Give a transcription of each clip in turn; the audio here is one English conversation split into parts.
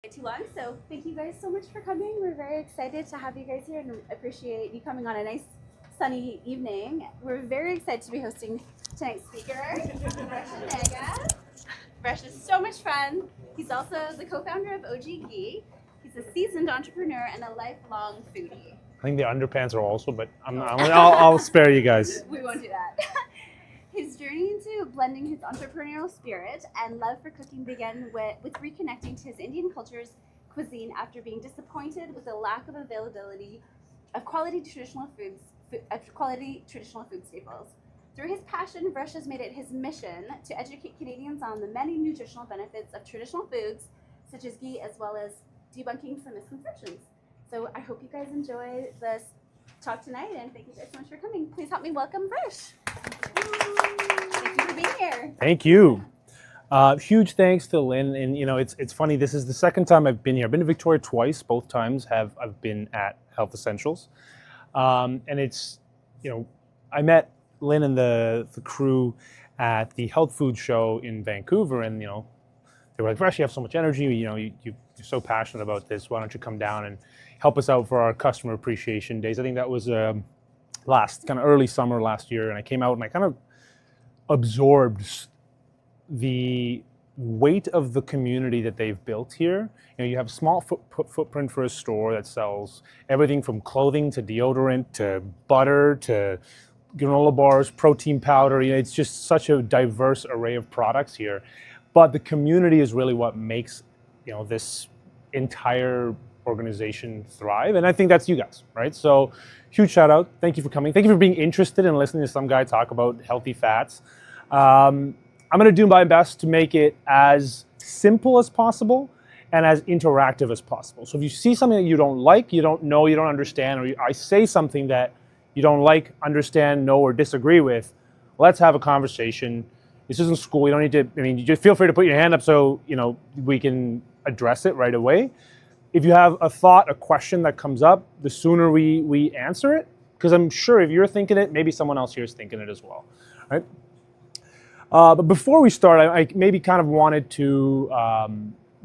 Too long, so thank you guys so much for coming. We're very excited to have you guys here and appreciate you coming on a nice sunny evening. We're very excited to be hosting tonight's speaker, Vresh Naga. Vresh is so much fun. He's also the co-founder of OG Ghee. He's a seasoned entrepreneur and a lifelong foodie. I think the underpants are also, but I'll spare you guys. We won't do that. His journey into blending his entrepreneurial spirit and love for cooking began with reconnecting to his Indian culture's cuisine after being disappointed with the lack of availability of quality traditional food staples. Through his passion, Vresh has made it his mission to educate Canadians on the many nutritional benefits of traditional foods, such as ghee, as well as debunking some misconceptions. So I hope you guys enjoy this talk tonight, and thank you guys so much for coming. Please help me welcome Vresh. Thank you for being here. Thank you. Huge thanks to Lynn. And it's funny. This is the second time I've been here. I've been to Victoria twice. Both times I've been at Health Essentials, and it's I met Lynn and the crew at the Health Food Show in Vancouver, and they were like, Vresh, you have so much energy. You're so passionate about this. Why don't you come down and help us out for our customer appreciation days? I think that was last kind of early summer last year, and I came out and I kind of absorbed the weight of the community that they've built here. You have a small footprint for a store that sells everything from clothing to deodorant to butter to granola bars, protein powder. It's just such a diverse array of products here. But the community is really what makes this entire organization thrive, and I think that's you guys, right? So huge shout out. Thank you for coming. Thank you for being interested in listening to some guy talk about healthy fats. I'm going to do my best to make it as simple as possible and as interactive as possible. So if you see something that you don't like, you don't know, you don't understand, or I say something that you don't like, understand, know, or disagree with, let's have a conversation. This isn't school. You don't need to, you just feel free to put your hand up so, we can address it right away. If you have a thought, a question that comes up, the sooner we answer it, because I'm sure if you're thinking it, maybe someone else here is thinking it as well, right? But before we start, I maybe kind of wanted to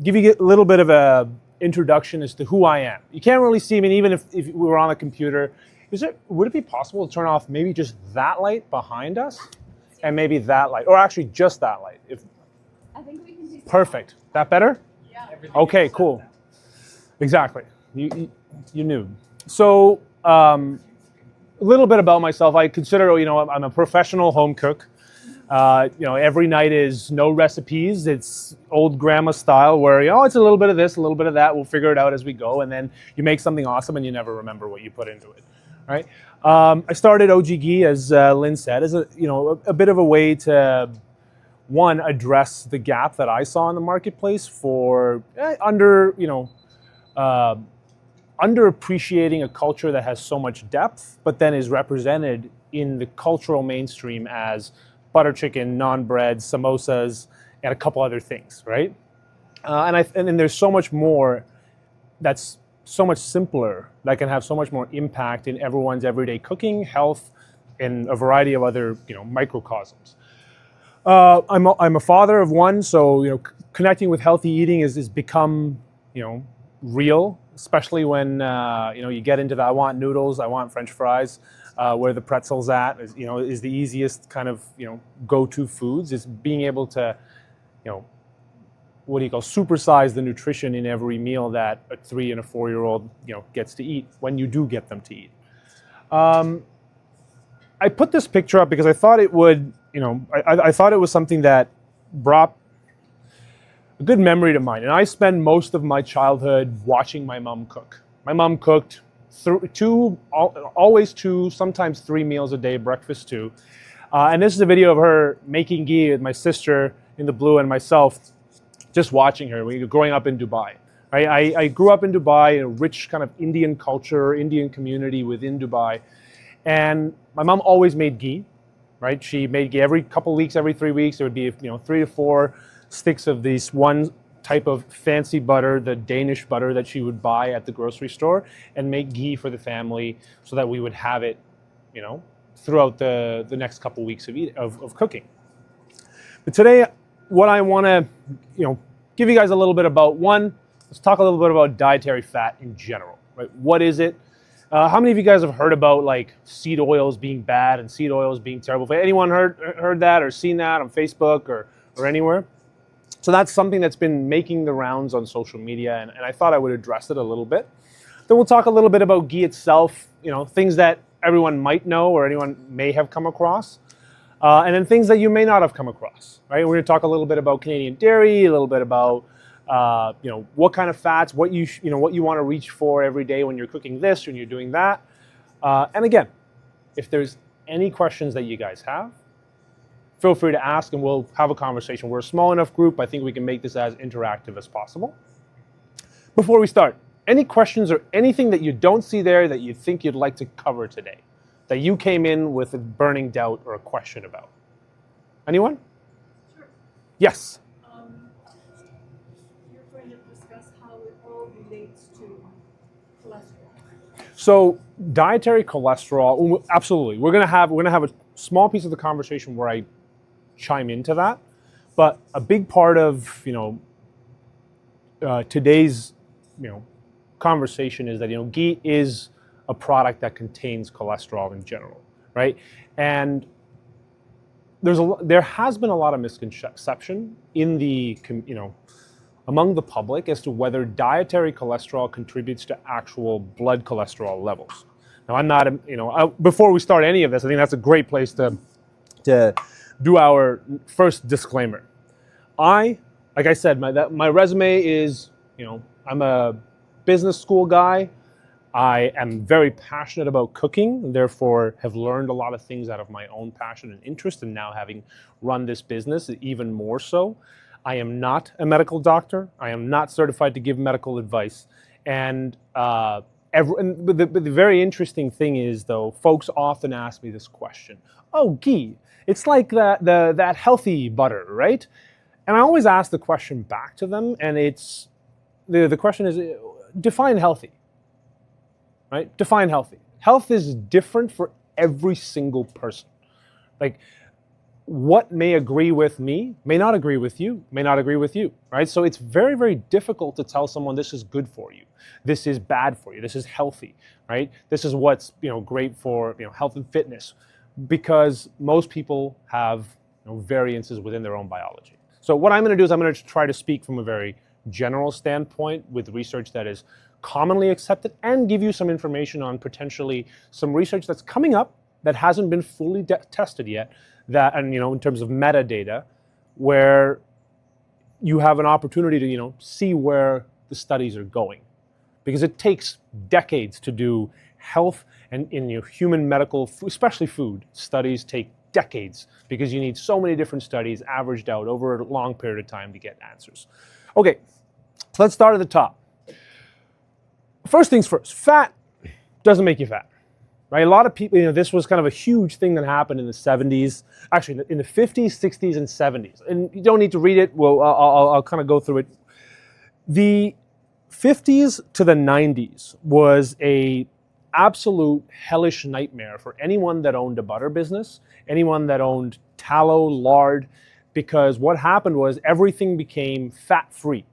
give you a little bit of a introduction as to who I am. You can't really see me, even if we were on a computer. Would it be possible to turn off maybe just that light behind us? And maybe that light, or actually just that light. I think we can do Perfect. That better? Yeah. Okay, cool. Exactly. You knew. So a little bit about myself. I consider, I'm a professional home cook. Every night is no recipes. It's old grandma style where, it's a little bit of this, a little bit of that. We'll figure it out as we go. And then you make something awesome and you never remember what you put into it. Right? I started OG Ghee, as Lynn said, as a bit of a way to, one, address the gap that I saw in the marketplace for underappreciating a culture that has so much depth, but then is represented in the cultural mainstream as butter chicken, naan bread, samosas, and a couple other things, right? And then there's so much more that's so much simpler, that can have so much more impact in everyone's everyday cooking, health, and a variety of other microcosms. I'm a father of one, so connecting with healthy eating is become real, especially when you get into the I want noodles, I want French fries, where the pretzel's at is the easiest kind of go-to foods. Is being able to supersize the nutrition in every meal that a 3 and a 4-year-old gets to eat when you do get them to eat. I put this picture up because I thought it would I thought it was something that brought a good memory to mind. And I spend most of my childhood watching my mom cook. My mom cooked always 2, sometimes 3 meals a day, breakfast too. And this is a video of her making ghee with my sister in the blue and myself, just watching her. We were growing up in Dubai. Right? I grew up in Dubai, in a rich kind of Indian culture, Indian community within Dubai. And my mom always made ghee. Right? She made ghee every couple of weeks, every 3 weeks. There would be 3 to 4 sticks of this one type of fancy butter, the Danish butter that she would buy at the grocery store, and make ghee for the family so that we would have it, throughout the next couple of weeks of cooking. But today, what I want to, give you guys a little bit about, one, let's talk a little bit about dietary fat in general, right? What is it? How many of you guys have heard about like seed oils being bad and seed oils being terrible? Anyone heard that or seen that on Facebook or anywhere? So that's something that's been making the rounds on social media, and I thought I would address it a little bit. Then we'll talk a little bit about ghee itself, things that everyone might know or anyone may have come across, and then things that you may not have come across, right? We're going to talk a little bit about Canadian dairy, a little bit about what kind of fats, what you want to reach for every day when you're cooking this, when you're doing that. And again, if there's any questions that you guys have, feel free to ask and we'll have a conversation. We're a small enough group. I think we can make this as interactive as possible. Before we start, any questions or anything that you don't see there that you think you'd like to cover today, that you came in with a burning doubt or a question about? Anyone? Sure. Yes. You're going to discuss how it all relates to cholesterol. So dietary cholesterol, absolutely. We're gonna have a small piece of the conversation where I chime into that, but a big part of today's conversation is that ghee is a product that contains cholesterol in general, right? And there has been a lot of misconception in the among the public as to whether dietary cholesterol contributes to actual blood cholesterol levels. Now, I'm not, before we start any of this, I think that's a great place to do our first disclaimer. Like I said, my resume is, I'm a business school guy. I am very passionate about cooking, therefore have learned a lot of things out of my own passion and interest, and now having run this business even more so. I am not a medical doctor. I am not certified to give medical advice. And the very interesting thing is, though, folks often ask me this question: "Oh, ghee, it's like that healthy butter, right?" And I always ask the question back to them, and it's the question is, define healthy, right? Define healthy. Health is different for every single person. Like, what may agree with me may not agree with you, may not agree with you, right? So it's very, very difficult to tell someone this is good for you, this is bad for you, this is healthy, right? This is what's great for health and fitness, because most people have variances within their own biology. So what I'm going to do is I'm going to try to speak from a very general standpoint with research that is commonly accepted, and give you some information on potentially some research that's coming up that hasn't been fully tested yet, and in terms of metadata, where you have an opportunity to see where the studies are going, because it takes decades to do health and human medical, especially food studies, take decades because you need so many different studies averaged out over a long period of time to get answers. Okay, so let's start at the top. First things first, fat doesn't make you fat, right? A lot of people, this was kind of a huge thing that happened in the 70s, actually in the 50s, 60s, and 70s. And you don't need to read it. Well, I'll kind of go through it. The 50s to the 90s was a absolute hellish nightmare for anyone that owned a butter business, anyone that owned tallow, lard, because what happened was everything became fat-free.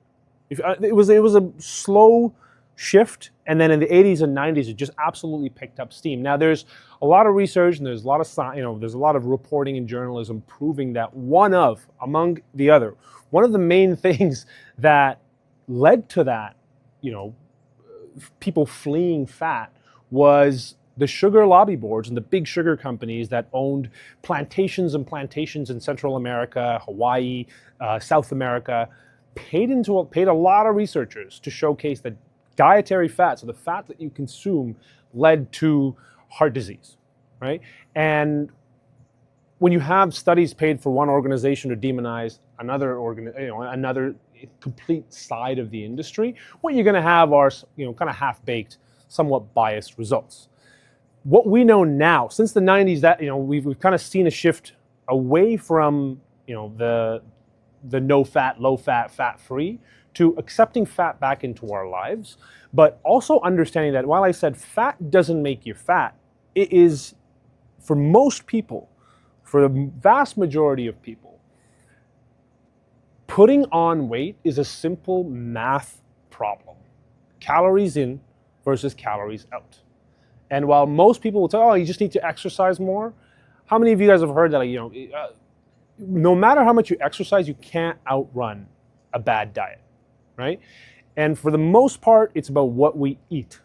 It was a slow shift, and then in the 80s and 90s it just absolutely picked up steam. Now there's a lot of research and there's a lot of there's a lot of reporting and journalism proving that one of the main things that led to that, people fleeing fat, was the sugar lobby boards and the big sugar companies that owned plantations and plantations in Central America, Hawaii, South America, paid a lot of researchers to showcase that dietary fat, so the fat that you consume, led to heart disease, right? And when you have studies paid for one organization to demonize another complete side of the industry, what you're going to have are kind of half-baked, somewhat biased results. What we know now, since the 90s, that we've kind of seen a shift away from the no-fat, low-fat, fat-free, to accepting fat back into our lives, but also understanding that while I said fat doesn't make you fat, it is, for most people, for the vast majority of people, putting on weight is a simple math problem. Calories in versus calories out. And while most people will tell, oh, you just need to exercise more, how many of you guys have heard that, no matter how much you exercise, you can't outrun a bad diet, right? And for the most part, it's about what we eat.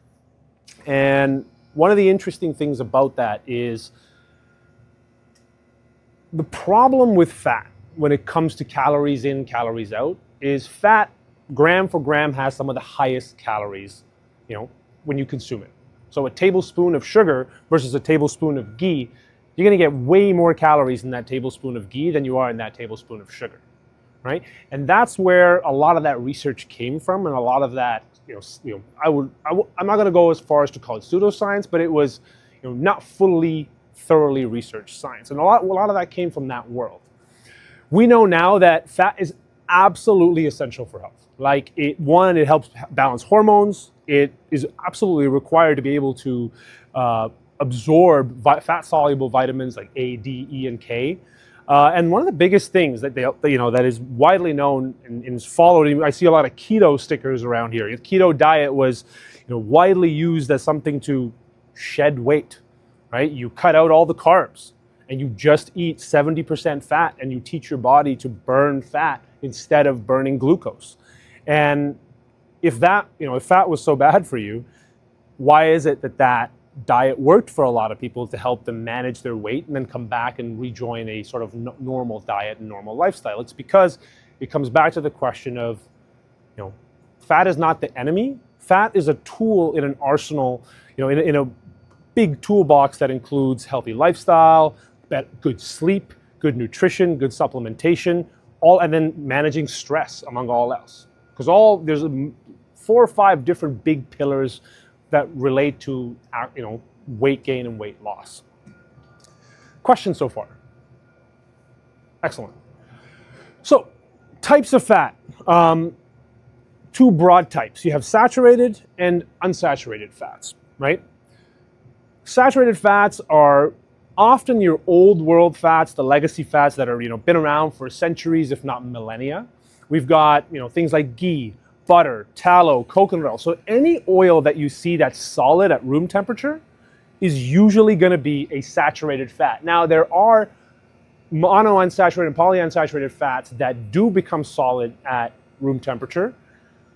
And one of the interesting things about that is the problem with fat when it comes to calories in, calories out, is fat, gram for gram, has some of the highest calories, when you consume it. So a tablespoon of sugar versus a tablespoon of ghee, you're going to get way more calories in that tablespoon of ghee than you are in that tablespoon of sugar, right? And that's where a lot of that research came from, and a lot of that, I'm not going to go as far as to call it pseudoscience, but it was, not fully, thoroughly researched science, and a lot of that came from that world. We know now that fat is absolutely essential for health. Like it helps balance hormones. It is absolutely required to be able to absorb fat-soluble vitamins like A, D, E, and K. And one of the biggest things that that is widely known and is followed. I see a lot of keto stickers around here. The keto diet was, widely used as something to shed weight, right? You cut out all the carbs and you just eat 70% fat, and you teach your body to burn fat instead of burning glucose. And if fat was so bad for you, why is it that diet worked for a lot of people to help them manage their weight and then come back and rejoin a sort of normal diet and normal lifestyle? It's because it comes back to the question of, fat is not the enemy. Fat is a tool in an arsenal, in a big toolbox that includes healthy lifestyle, good sleep, good nutrition, good supplementation, and then managing stress among all else. Because there's 4 or 5 different big pillars that relate to, weight gain and weight loss. Questions so far? Excellent. So, types of fat. 2 broad types. You have saturated and unsaturated fats, right? Saturated fats are often your old world fats, the legacy fats that are, been around for centuries, if not millennia. We've got, things like ghee, butter, tallow, coconut oil. So any oil that you see that's solid at room temperature is usually going to be a saturated fat. Now, there are monounsaturated and polyunsaturated fats that do become solid at room temperature,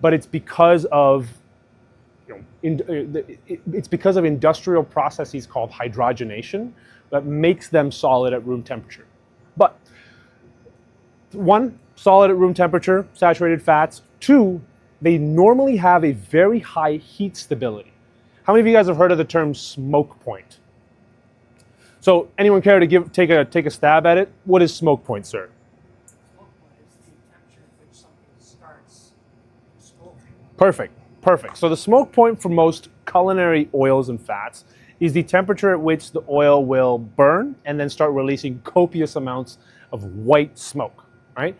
but it's because of industrial processes called hydrogenation that makes them solid at room temperature. But 1, solid at room temperature, saturated fats. 2, they normally have a very high heat stability. How many of you guys have heard of the term smoke point? So anyone care to take a stab at it? What is smoke point, sir? Smoke point is the temperature at which something starts smoking. Perfect. So the smoke point for most culinary oils and fats is the temperature at which the oil will burn and then start releasing copious amounts of white smoke, right?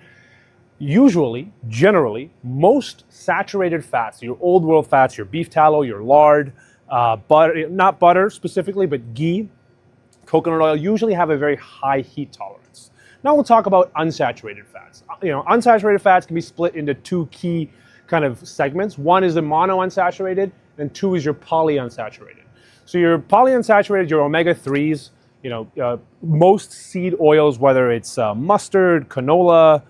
Usually, generally, most saturated fats, your old world fats, your beef tallow, your lard, butter, not butter specifically, but ghee, coconut oil, usually have a very high heat tolerance. Now we'll talk about unsaturated fats. Unsaturated fats can be split into 2 key kind of segments. 1 is the monounsaturated, and 2 is your polyunsaturated. So your polyunsaturated, your omega-3s, most seed oils, whether it's mustard, canola,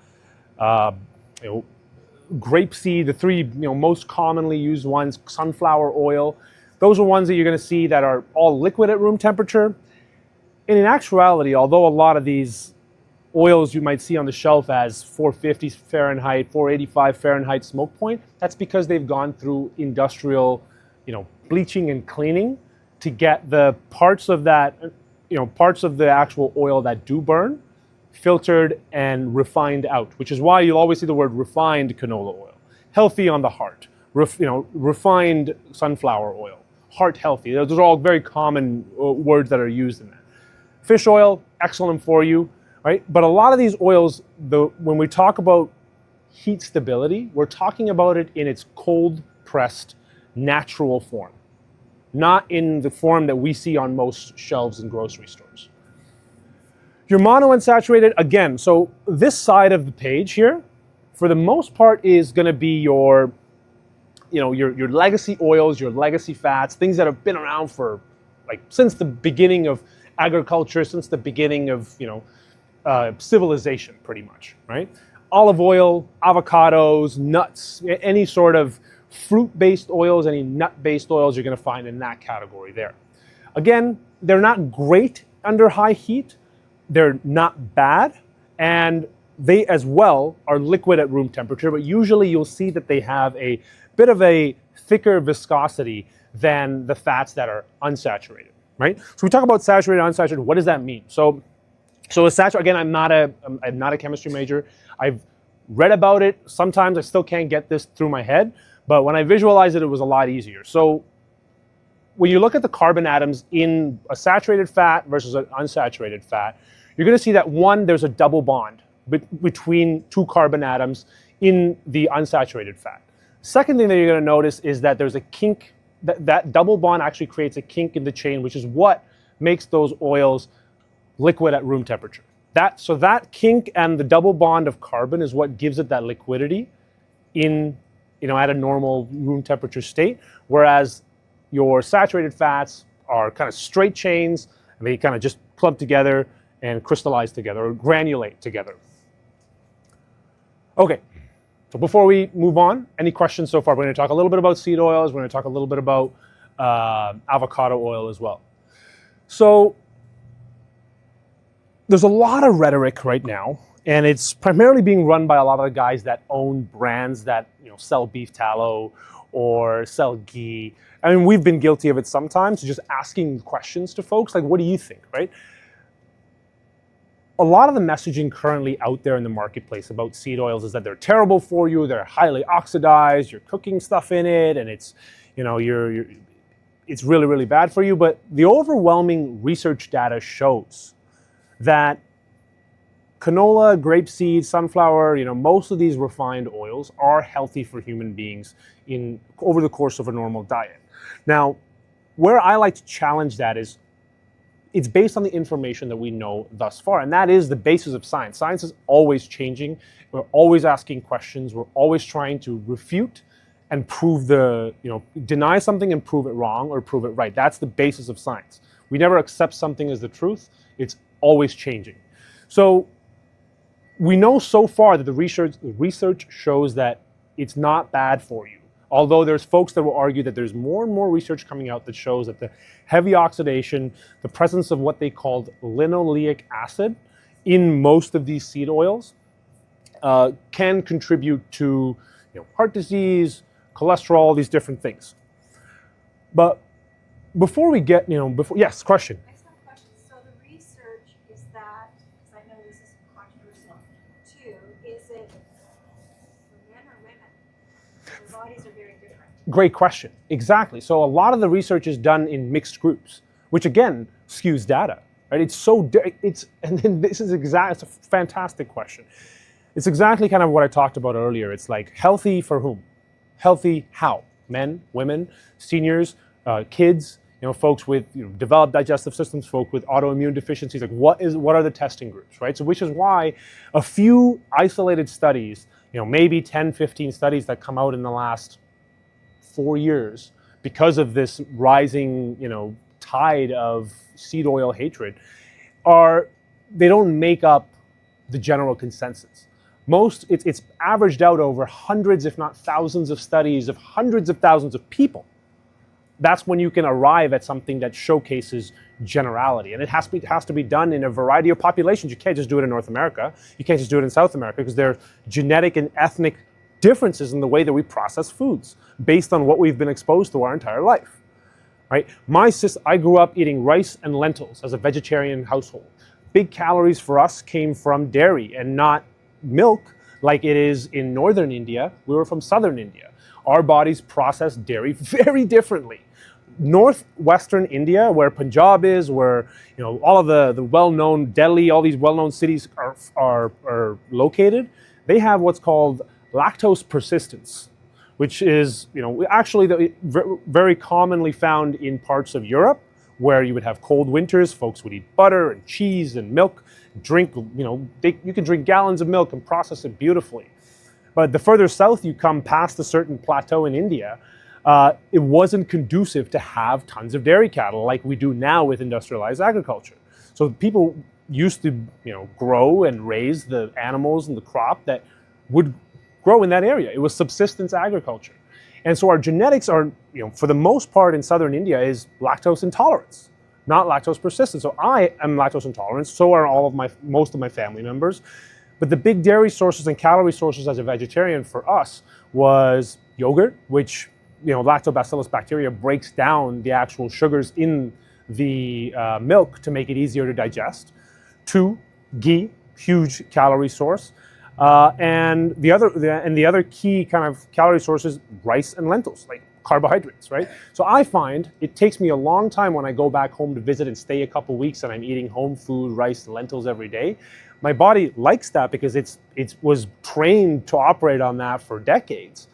grapeseed, the 3 most commonly used ones, sunflower oil, those are ones that you're going to see that are all liquid at room temperature. And in actuality, although a lot of these oils you might see on the shelf as 450 Fahrenheit, 485 Fahrenheit smoke point, that's because they've gone through industrial, bleaching and cleaning to get the parts of that, parts of the actual oil that do burn filtered and refined out, which is why you'll always see the word refined canola oil. Healthy on the heart, refined sunflower oil, heart healthy. Those are all very common words that are used in that. Fish oil, excellent for you, right? But a lot of these oils, when we talk about heat stability, we're talking about it in its cold pressed natural form, not in the form that we see on most shelves in grocery stores. Your monounsaturated, again, so this side of the page here, for the most part, is going to be your your legacy oils, your legacy fats, things that have been around for like since the beginning of agriculture, since the beginning of civilization, pretty much, right? Olive oil, avocados, nuts, any sort of fruit-based oils, any nut-based oils you're going to find in that category there. Again, they're not great under high heat. They're not bad, and they as well are liquid at room temperature, but usually you'll see that they have a bit of a thicker viscosity than the fats that are unsaturated, right? So we talk about saturated, unsaturated. What does that mean? So a saturated, again, I'm not a chemistry major. I've read about it. Sometimes I still can't get this through my head, but when I visualized it, it was a lot easier. So when you look at the carbon atoms in a saturated fat versus an unsaturated fat, you're going to see that one, there's a double bond between two carbon atoms in the unsaturated fat. Second thing that you're going to notice is that there's a kink, that double bond actually creates a kink in the chain, which is what makes those oils liquid at room temperature. So that kink and the double bond of carbon is what gives it that liquidity in, at a normal room temperature state, whereas your saturated fats are kind of straight chains, and they kind of just clump together and crystallize together or granulate together. Okay, so before we move on, any questions so far? We're going to talk a little bit about seed oils. We're going to talk a little bit about avocado oil as well. So there's a lot of rhetoric right now, and it's primarily being run by a lot of the guys that own brands that sell beef tallow or sell ghee. I mean, we've been guilty of it sometimes, just asking questions to folks like, what do you think, right? A lot of the messaging currently out there in the marketplace about seed oils is that they're terrible for you, they're highly oxidized, you're cooking stuff in it, and it's, it's really, really bad for you. But the overwhelming research data shows that canola, grapeseed, sunflower, most of these refined oils are healthy for human beings over the course of a normal diet. Now, where I like to challenge that is it's based on the information that we know thus far, and that is the basis of science. Science is always changing. We're always asking questions. We're always trying to refute and prove deny something and prove it wrong or prove it right. That's the basis of science. We never accept something as the truth. It's always changing. So we know so far that the research shows that it's not bad for you. Although there's folks that will argue that there's more and more research coming out that shows that the heavy oxidation, the presence of what they called linoleic acid in most of these seed oils can contribute to heart disease, cholesterol, these different things. But before we get, yes, question. I just have a question. So the research is that, because I know this is controversial too, is it for men or women? Their bodies are very different. Great question. Exactly. So a lot of the research is done in mixed groups, which again skews data, right? And then it's a fantastic question. It's exactly kind of what I talked about earlier. It's like healthy for whom? Healthy how? Men, women, seniors, kids, folks with developed digestive systems, folks with autoimmune deficiencies. Like what are the testing groups, right? So which is why a few isolated studies, maybe 10, 15 studies that come out in the last 4 years because of this rising, tide of seed oil hatred, they don't make up the general consensus. It's averaged out over hundreds, if not thousands of studies of hundreds of thousands of people. That's when you can arrive at something that showcases generality. And it has to be done in a variety of populations. You can't just do it in North America. You can't just do it in South America because there are genetic and ethnic differences in the way that we process foods based on what we've been exposed to our entire life, right? I grew up eating rice and lentils as a vegetarian household. Big calories for us came from dairy and not milk like it is in northern India. We were from southern India. Our bodies process dairy very differently. Northwestern India, where Punjab is, where all of the well-known Delhi, all these well-known cities are located, they have what's called lactose persistence, which is actually very commonly found in parts of Europe, where you would have cold winters. Folks would eat butter and cheese and milk, drink. You can drink gallons of milk and process it beautifully. But the further south you come past a certain plateau in India, it wasn't conducive to have tons of dairy cattle like we do now with industrialized agriculture. So people used to, grow and raise the animals and the crop that would grow in that area. It was subsistence agriculture. And so our genetics are, for the most part in southern India, is lactose intolerance, not lactose persistence. So I am lactose intolerant, so are most of my family members. But the big dairy sources and calorie sources as a vegetarian for us was yogurt, which, lactobacillus bacteria breaks down the actual sugars in the milk to make it easier to digest. 2, ghee, huge calorie source. And the other key kind of calorie source is rice and lentils, like carbohydrates, right? So I find it takes me a long time when I go back home to visit and stay a couple weeks and I'm eating home food, rice, and lentils every day. My body likes that because it was trained to operate on that for decades.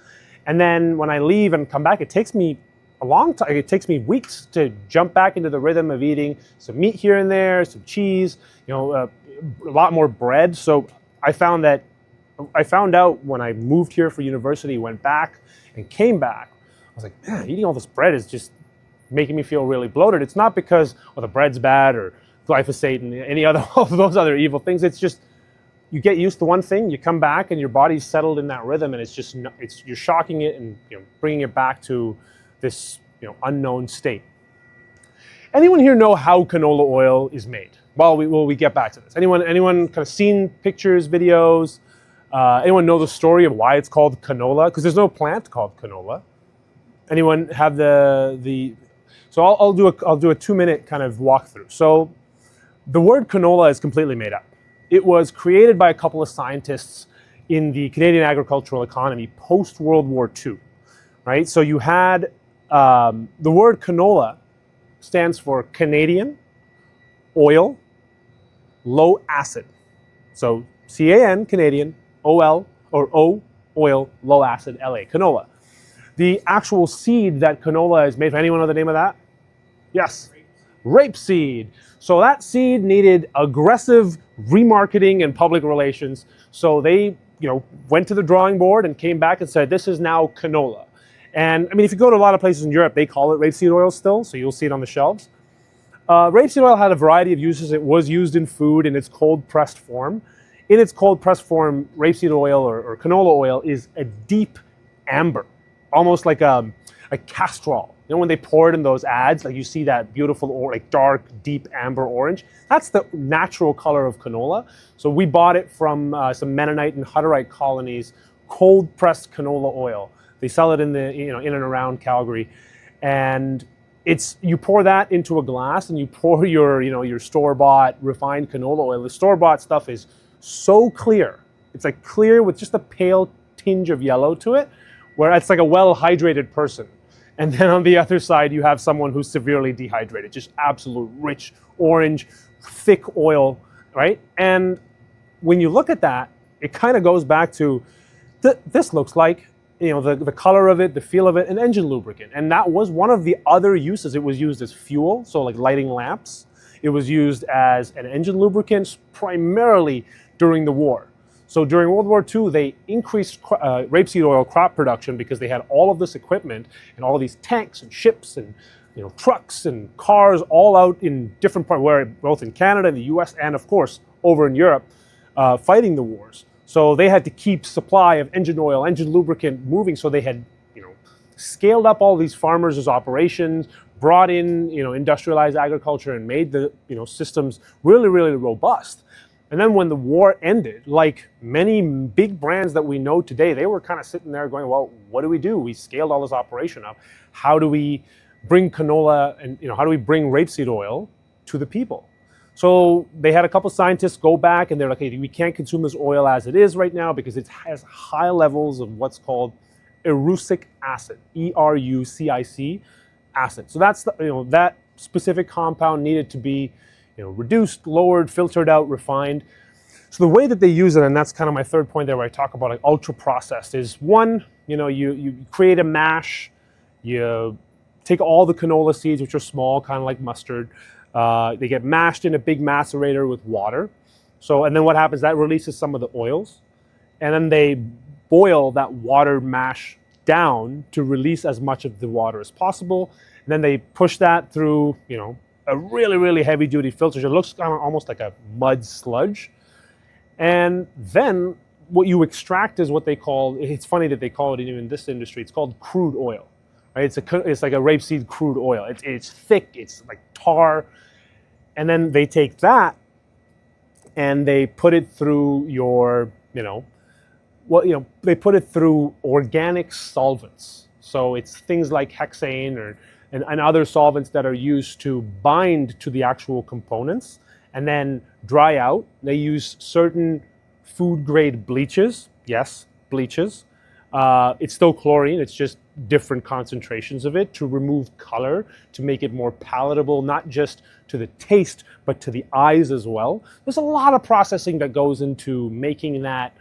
And then when I leave and come back, it takes me a long time. It takes me weeks to jump back into the rhythm of eating some meat here and there, some cheese, a lot more bread. So I found out when I moved here for university, went back and came back, I was like, man, eating all this bread is just making me feel really bloated. It's not because the bread's bad or glyphosate and any other of those other evil things. It's just you get used to one thing, you come back and your body's settled in that rhythm, and you're shocking it and bringing it back to this unknown state. Anyone here know how canola oil is made? Well, we get back to this. Anyone kind of seen pictures, videos? Anyone know the story of why it's called canola? Because there's no plant called canola. Anyone have the? So I'll do a 2-minute kind of walkthrough. So the word canola is completely made up. It was created by a couple of scientists in the Canadian agricultural economy post World War II, right? So you had the word canola stands for Canadian oil low acid. So CAN, Canadian, OL or O, oil, low acid, LA, canola. The actual seed that canola is made from, anyone know the name of that? Yes, rapeseed. So that seed needed aggressive remarketing and public relations. So they, went to the drawing board and came back and said, this is now canola. And I mean, if you go to a lot of places in Europe, they call it rapeseed oil still, so you'll see it on the shelves. Rapeseed oil had a variety of uses. It was used in food in its cold pressed form. In its cold pressed form, rapeseed oil or canola oil is a deep amber, almost like a castrol. When they pour it in those ads, like you see that beautiful dark, deep amber orange. That's the natural color of canola. So we bought it from some Mennonite and Hutterite colonies, cold pressed canola oil. They sell it in and around Calgary, and you pour that into a glass and you pour your store-bought refined canola oil. The store-bought stuff is so clear. It's like clear with just a pale tinge of yellow to it, where it's like a well-hydrated person. And then on the other side, you have someone who's severely dehydrated, just absolute rich, orange, thick oil, right? And when you look at that, it kind of goes back to, this looks like, the color of it, the feel of it, an engine lubricant. And that was one of the other uses. It was used as fuel, so like lighting lamps. It was used as an engine lubricant primarily during the war. So during World War II, they increased rapeseed oil crop production because they had all of this equipment and all of these tanks and ships and trucks and cars all out in different parts, both in Canada, the US, and of course over in Europe, fighting the wars. So they had to keep supply of engine oil, engine lubricant moving. So they had scaled up all these farmers' operations, brought in industrialized agriculture, and made the systems really, really robust. And then when the war ended, like many big brands that we know today, they were kind of sitting there going, well, what do? We scaled all this operation up. How do we bring canola and how do we bring rapeseed oil to the people? So they had a couple scientists go back and they're like, hey, we can't consume this oil as it is right now because it has high levels of what's called erucic acid, ERUCIC acid. So that's that specific compound needed to be reduced, lowered, filtered out, refined. So the way that they use it, and that's kind of my third point there where I talk about like ultra processed, is one, you create a mash, you take all the canola seeds, which are small, kind of like mustard, they get mashed in a big macerator with water. So, and then what happens, that releases some of the oils, and then they boil that water mash down to release as much of the water as possible. And then they push that through, a really, really heavy duty filter. It looks kind of almost like a mud sludge. And then what you extract is what they call, it's funny that they call it in this industry, it's called crude oil, right? It's like a rapeseed crude oil. It's thick, it's like tar. And then they take that and they put it through they put it through organic solvents. So it's things like hexane and other solvents that are used to bind to the actual components and then dry out. They use certain food grade bleaches. Yes, bleaches. It's still chlorine, it's just different concentrations of it to remove color, to make it more palatable, not just to the taste, but to the eyes as well. There's a lot of processing that goes into making that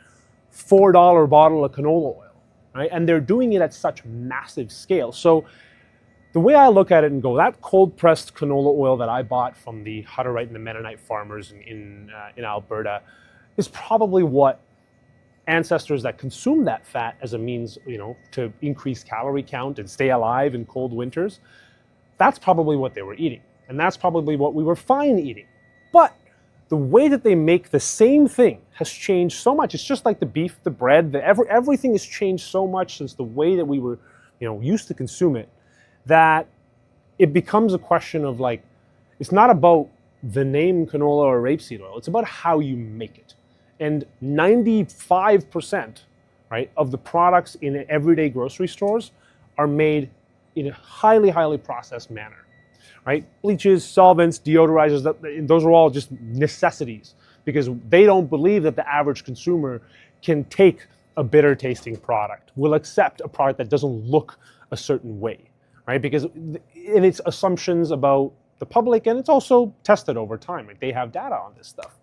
$4 bottle of canola oil, right? And they're doing it at such massive scale. So the way I look at it and go, that cold pressed canola oil that I bought from the Hutterite and the Mennonite farmers in Alberta is probably what ancestors that consume that fat as a means, to increase calorie count and stay alive in cold winters, that's probably what they were eating. And that's probably what we were fine eating. But the way that they make the same thing has changed so much. It's just like the beef, the bread, everything has changed so much since the way that we were, used to consume it, that it becomes a question of like, it's not about the name canola or rapeseed oil, it's about how you make it. And 95%, right, of the products in everyday grocery stores are made in a highly, highly processed manner, right? Bleaches, solvents, deodorizers, those are all just necessities because they don't believe that the average consumer can take a bitter tasting product, will accept a product that doesn't look a certain way, right? Because in its assumptions about the public, and it's also tested over time, right? They have data on this stuff.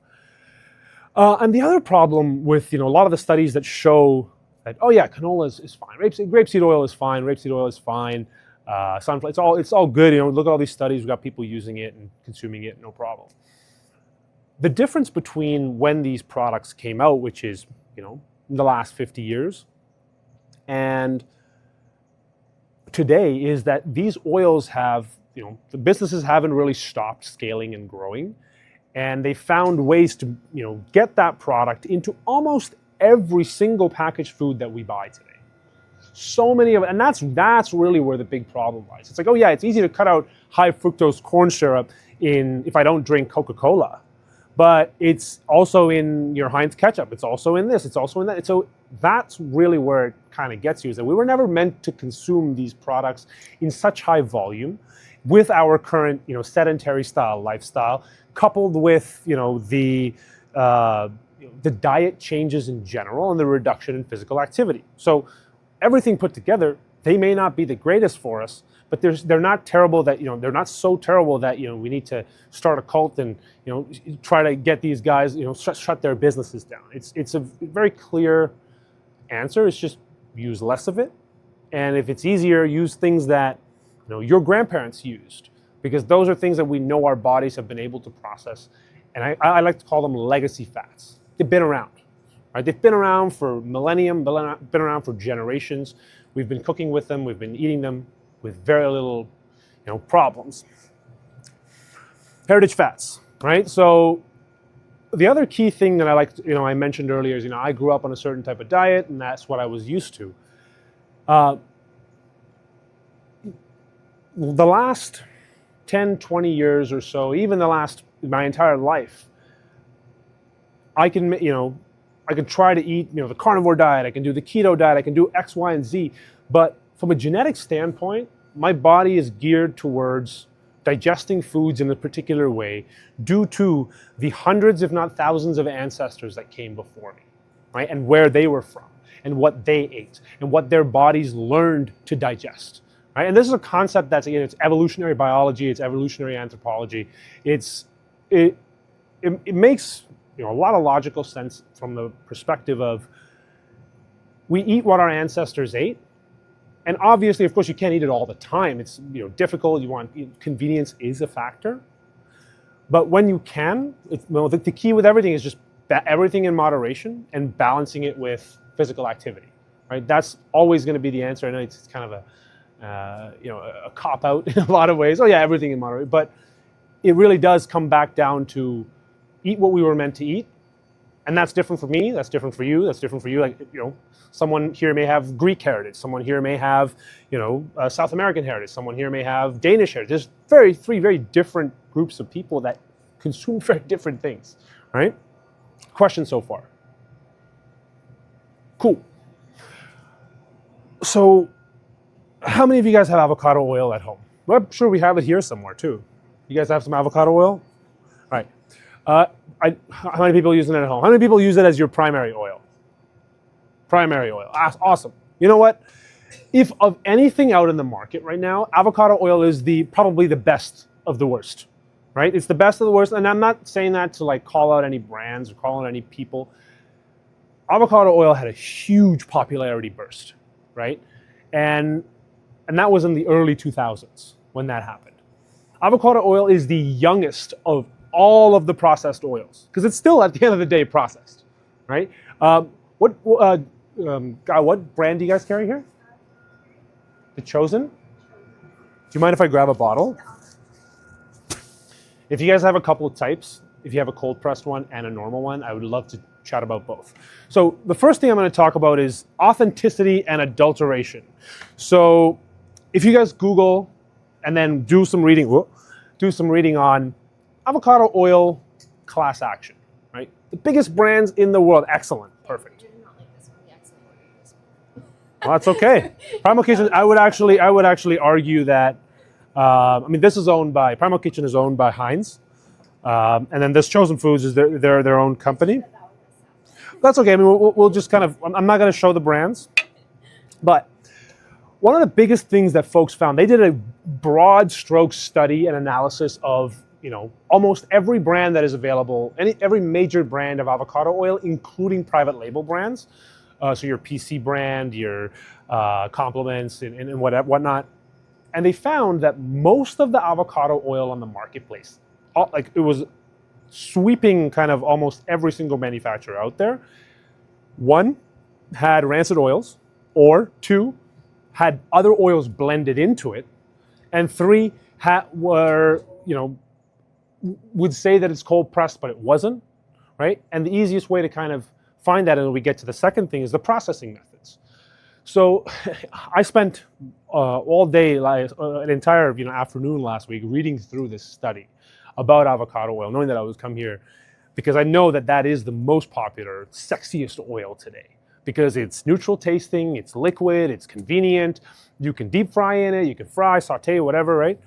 And the other problem with, a lot of the studies that show that, oh yeah, canola is fine, rapeseed oil is fine, sunflower, it's all good. Look at all these studies. We've got people using it and consuming it, no problem. The difference between when these products came out, which is, in the last 50 years, and today is that these oils have, the businesses haven't really stopped scaling and growing. And they found ways to, get that product into almost every single packaged food that we buy today. So many of it, and that's really where the big problem lies. It's like, oh yeah, it's easy to cut out high fructose corn syrup if I don't drink Coca-Cola, but it's also in your Heinz ketchup. It's also in this. It's also in that. So that's really where it kind of gets you, is that we were never meant to consume these products in such high volume with our current, sedentary style lifestyle, coupled with, the diet changes in general and the reduction in physical activity. So everything put together, they may not be the greatest for us, but they're not terrible that, they're not so terrible that, we need to start a cult and, try to get these guys, shut their businesses down. It's a very clear answer. It's just use less of it. And if it's easier, use things that, your grandparents used, because those are things that we know our bodies have been able to process. And I like to call them legacy fats. They've been around, right? They've been around for millennium, been around for generations. We've been cooking with them. We've been eating them with very little, problems. Heritage fats, right? So the other key thing that I like, I mentioned earlier is, I grew up on a certain type of diet, and that's what I was used to. The last 10, 20 years or so, even my entire life, I can try to eat, the carnivore diet, I can do the keto diet, I can do X, Y, and Z. But from a genetic standpoint, my body is geared towards digesting foods in a particular way due to the hundreds, if not thousands, of ancestors that came before me, right? And where they were from, and what they ate, and what their bodies learned to digest. Right? And this is a concept that's, it's evolutionary biology, it's evolutionary anthropology. It makes a lot of logical sense from the perspective of we eat what our ancestors ate, and obviously, of course, you can't eat it all the time. It's difficult. Convenience is a factor, but when you can, the key with everything is just everything in moderation and balancing it with physical activity. right? That's always going to be the answer. I know it's kind of a cop out in a lot of ways. Oh yeah, everything in moderation, but it really does come back down to eat what we were meant to eat, and that's different for me. That's different for you. That's different for you. Like someone here may have Greek heritage. Someone here may have South American heritage. Someone here may have Danish heritage. There's three very different groups of people that consume very different things, right? Question so far? Cool. So, how many of you guys have avocado oil at home? Well, I'm sure we have it here somewhere too. You guys have some avocado oil? All right. How many people use it at home? How many people use it as your primary oil? Primary oil. Awesome. You know what? If of anything out in the market right now, avocado oil is probably the best of the worst, right? It's the best of the worst. And I'm not saying that to like call out any brands or call out any people. Avocado oil had a huge popularity burst, right? And that was in the early 2000s when that happened. Avocado oil is the youngest of all of the processed oils because it's still at the end of the day processed, right? What brand do you guys carry here? The Chosen? Do you mind if I grab a bottle? If you guys have a couple of types, if you have a cold pressed one and a normal one, I would love to chat about both. So the first thing I'm going to talk about is authenticity and adulteration. So if you guys Google and then do some reading on avocado oil class action, right? The biggest brands in the world, excellent, perfect. I did not like this one. The excellent order this one. Well, that's okay. Primal Kitchen, I would actually argue that, this is owned by, Primal Kitchen is owned by Heinz. And then this Chosen Foods is their own company. That's okay. I mean, we'll just kind of, I'm not going to show the brands, but one of the biggest things that folks found, they did a broad stroke study and analysis of, almost every brand that is available, every major brand of avocado oil, including private label brands. So your PC brand, your Compliments and whatnot. And they found that most of the avocado oil on the marketplace, it was sweeping kind of almost every single manufacturer out there. One, had rancid oils, or two, had other oils blended into it, and three, would say that it's cold pressed, but it wasn't, right? And the easiest way to kind of find that, and we get to the second thing, is the processing methods. So I spent all day, an entire afternoon last week reading through this study about avocado oil, knowing that I would come here because I know that is the most popular, sexiest oil today because it's neutral tasting, it's liquid, it's convenient, you can deep fry in it, you can fry, saute, whatever, right?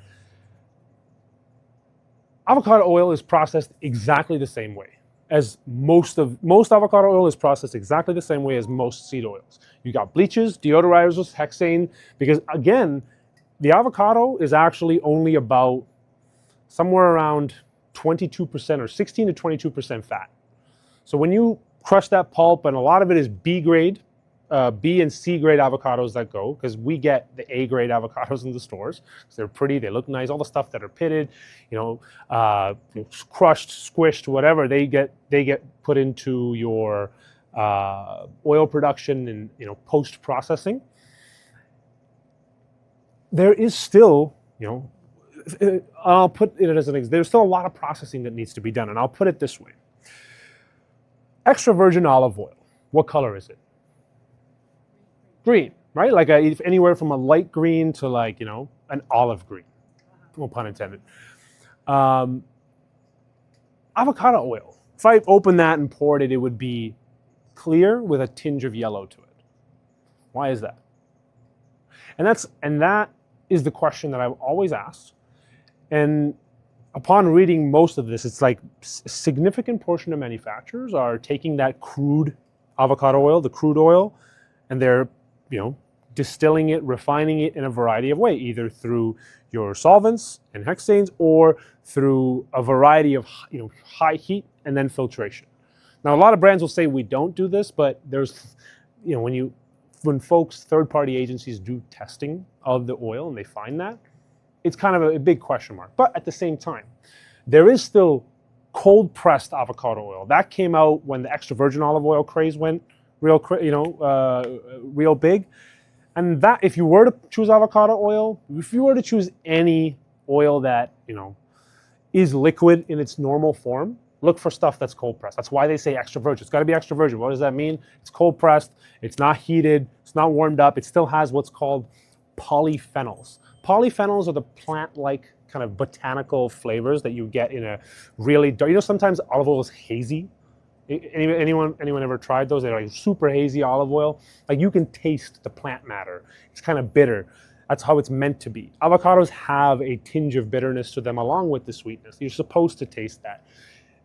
Avocado oil is processed exactly the same way as most avocado oil is processed exactly the same way as most seed oils. You got bleaches, deodorizers, hexane, because again, the avocado is actually only about somewhere around 22% or 16 to 22% fat. So when you crush that pulp, and a lot of it is B grade, B and C grade avocados that go, because we get the A grade avocados in the stores. They're pretty, they look nice. All the stuff that are pitted, crushed, squished, whatever, they get put into your oil production and post processing. There is still, I'll put it as an example. There's still a lot of processing that needs to be done, and I'll put it this way: extra virgin olive oil. What color is it? Green, right? Like anywhere from a light green to an olive green. No pun intended. Avocado oil. If I opened that and poured it, it would be clear with a tinge of yellow to it. Why is that? And that is the question that I've always asked. And upon reading most of this, it's like a significant portion of manufacturers are taking that crude avocado oil, the crude oil, and they're distilling it, refining it in a variety of ways, either through your solvents and hexanes or through a variety of high heat and then filtration. Now, a lot of brands will say we don't do this, but there's, when folks, third-party agencies do testing of the oil and they find that, it's kind of a big question mark. But at the same time, there is still cold-pressed avocado oil. That came out when the extra virgin olive oil craze went real big. And that, if you were to choose avocado oil, if you were to choose any oil that, is liquid in its normal form, look for stuff that's cold pressed. That's why they say extra virgin. It's got to be extra virgin. What does that mean? It's cold pressed. It's not heated. It's not warmed up. It still has what's called polyphenols. Polyphenols are the plant-like kind of botanical flavors that you get in a really dark. Sometimes olive oil is hazy. Anyone ever tried those? They're like super hazy olive oil. Like you can taste the plant matter. It's kind of bitter. That's how it's meant to be. Avocados have a tinge of bitterness to them along with the sweetness. You're supposed to taste that.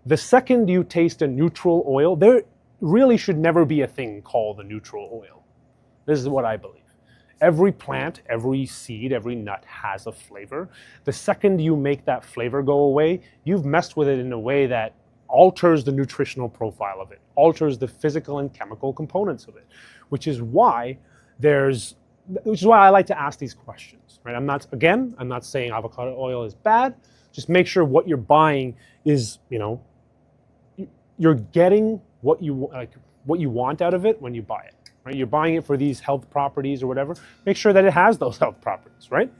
The second you taste a neutral oil, there really should never be a thing called a neutral oil. This is what I believe. Every plant, every seed, every nut has a flavor. The second you make that flavor go away, you've messed with it in a way that alters the nutritional profile of it, alters the physical and chemical components of it, which is why I like to ask these questions, right? I'm not saying avocado oil is bad. Just make sure what you're buying is, you're getting what you want out of it when you buy it, right? You're buying it for these health properties or whatever. Make sure that it has those health properties, right?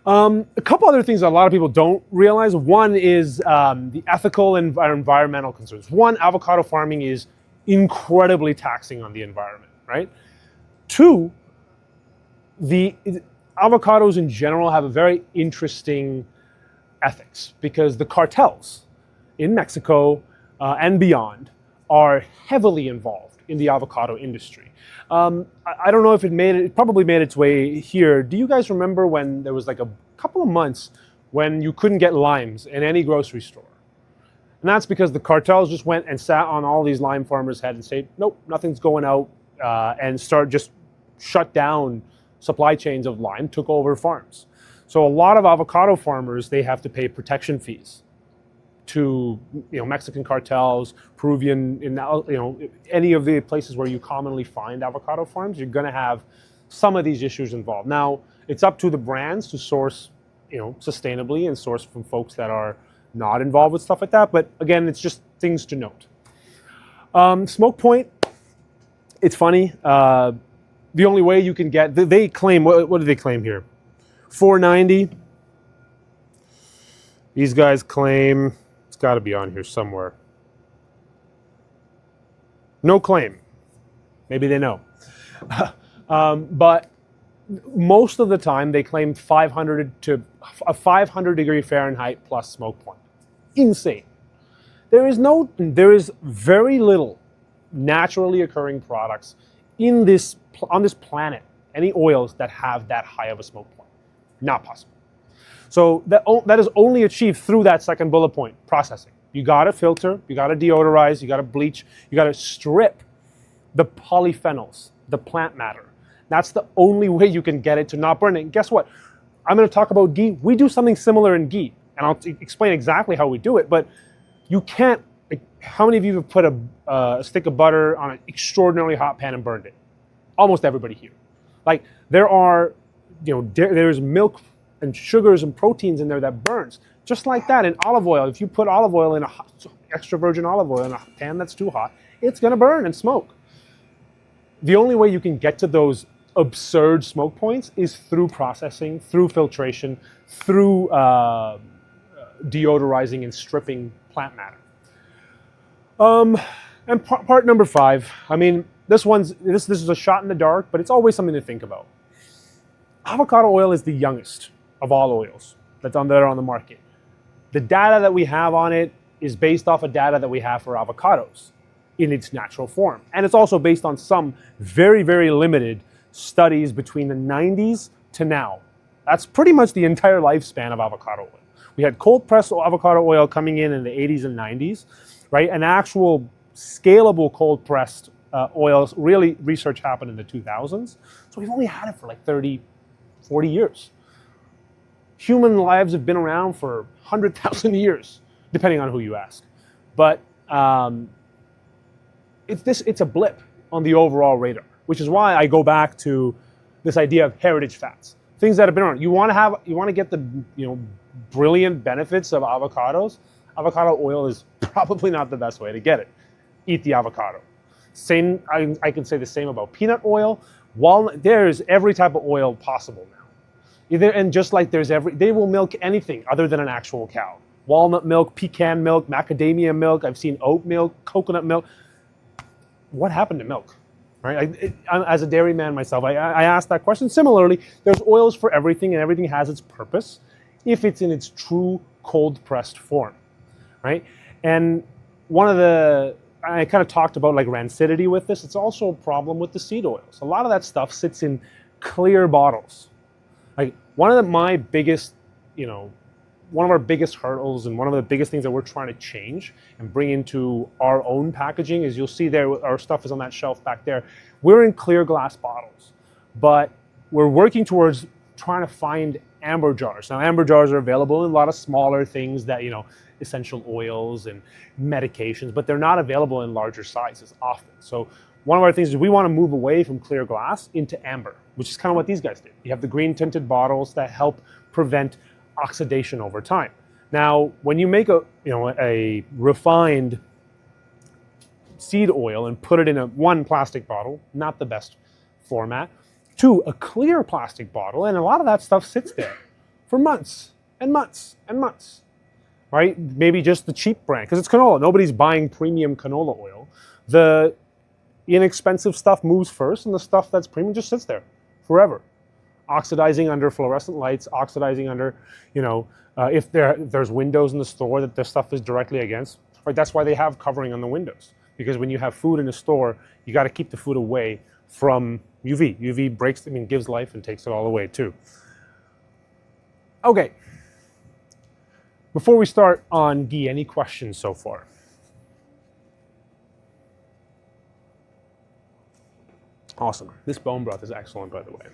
A couple other things that a lot of people don't realize. One is the ethical and environmental concerns. One, avocado farming is incredibly taxing on the environment, right? Two, the avocados in general have a very interesting ethics because the cartels in Mexico and beyond are heavily involved in the avocado industry. I don't know if it probably made its way here. Do you guys remember when there was like a couple of months when you couldn't get limes in any grocery store? And that's because the cartels just went and sat on all these lime farmers' head and said, nope, nothing's going out, and just shut down supply chains of lime, took over farms. So a lot of avocado farmers, they have to pay protection fees to Mexican cartels, Peruvian, any of the places where you commonly find avocado farms. You're going to have some of these issues involved. Now, it's up to the brands to source, sustainably and source from folks that are not involved with stuff like that. But again, it's just things to note. Smoke point. It's funny. The only way you can get, they claim, what do they claim here? $4.90. These guys claim, it's got to be on here somewhere. No claim. Maybe they know. But most of the time they claim 500 to a 500 degree Fahrenheit plus smoke point. Insane. There is very little naturally occurring products on this planet, any oils that have that high of a smoke point. Not possible. So that is only achieved through that second bullet point, processing. You got to filter, you got to deodorize, you got to bleach, you got to strip the polyphenols, the plant matter. That's the only way you can get it to not burn it. And guess what? I'm going to talk about ghee. We do something similar in ghee, and I'll explain exactly how we do it, but you can't. How many of you have put a stick of butter on an extraordinarily hot pan and burned it? Almost everybody here. Like there's milk and sugars and proteins in there that burns. Just like that in olive oil. If you put olive oil in extra virgin olive oil in a pan that's too hot, it's going to burn and smoke. The only way you can get to those absurd smoke points is through processing, through filtration, through deodorizing and stripping plant matter. And part number 5, I mean, this is a shot in the dark, but it's always something to think about. Avocado oil is the youngest of all oils that are on the market. The data that we have on it is based off of data that we have for avocados in its natural form. And it's also based on some very, very limited studies between the 90s to now. That's pretty much the entire lifespan of avocado oil. We had cold pressed avocado oil coming in the 80s and 90s, right? An actual scalable cold pressed oils, really research happened in the 2000s. So we've only had it for like 30, 40 years. Human lives have been around for 100,000 years, depending on who you ask. But it's a blip on the overall radar, which is why I go back to this idea of heritage fats, things that have been around. You want to get the brilliant benefits of avocados. Avocado oil is probably not the best way to get it. Eat the avocado. Same, I can say the same about peanut oil, walnut. There's every type of oil possible now. And just like they will milk anything other than an actual cow. Walnut milk, pecan milk, macadamia milk. I've seen oat milk, coconut milk. What happened to milk? Right? As a dairyman myself, I asked that question. Similarly, there's oils for everything, and everything has its purpose if it's in its true cold pressed form, right? And I kind of talked about like rancidity with this. It's also a problem with the seed oils. A lot of that stuff sits in clear bottles. Like one of our biggest hurdles and one of the biggest things that we're trying to change and bring into our own packaging is, you'll see there, our stuff is on that shelf back there. We're in clear glass bottles, but we're working towards trying to find amber jars. Now, amber jars are available in a lot of smaller things that, essential oils and medications, but they're not available in larger sizes often. So one of our things is we want to move away from clear glass into amber, which is kind of what these guys did. You have the green tinted bottles that help prevent oxidation over time. Now, when you make a refined seed oil and put it in one plastic bottle, not the best format, to a clear plastic bottle, and a lot of that stuff sits there for months and months and months, right? Maybe just the cheap brand, because it's canola. Nobody's buying premium canola oil. The inexpensive stuff moves first, and the stuff that's premium just sits there forever, oxidizing under fluorescent lights, oxidizing under, if there's windows in the store that the stuff is directly against, right? That's why they have covering on the windows, because when you have food in a store, you got to keep the food away from UV. UV gives life and takes it all away too. Okay. Before we start on ghee, any questions so far? Awesome. This bone broth is excellent, by the way.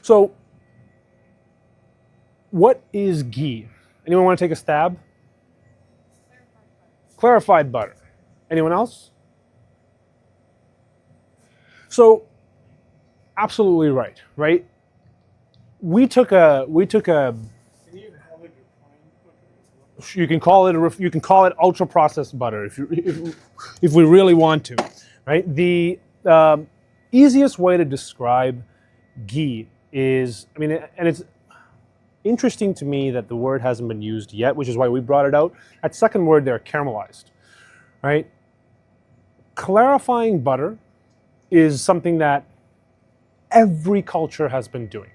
So, what is ghee? Anyone want to take a stab? Clarified butter. Anyone else? So, absolutely right? We took a. You can call it ultra processed butter if we really want to, right? The easiest way to describe ghee is, and it's interesting to me that the word hasn't been used yet, which is why we brought it out. That second word there, caramelized, right? Clarifying butter is something that every culture has been doing.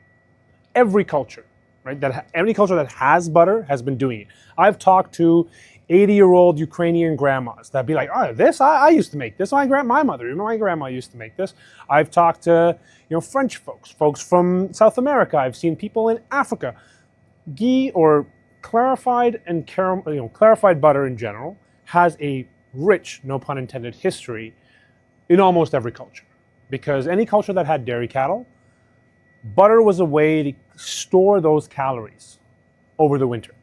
Every culture, right? Any culture that has butter has been doing it. I've talked to 80-year-old Ukrainian grandmas that'd be like, oh, this, I used to make this. My grandma used to make this. I've talked to, French folks from South America. I've seen people in Africa. Ghee, or clarified and clarified butter in general, has a rich, no pun intended, history in almost every culture. Because any culture that had dairy cattle, butter was a way to store those calories over the winter,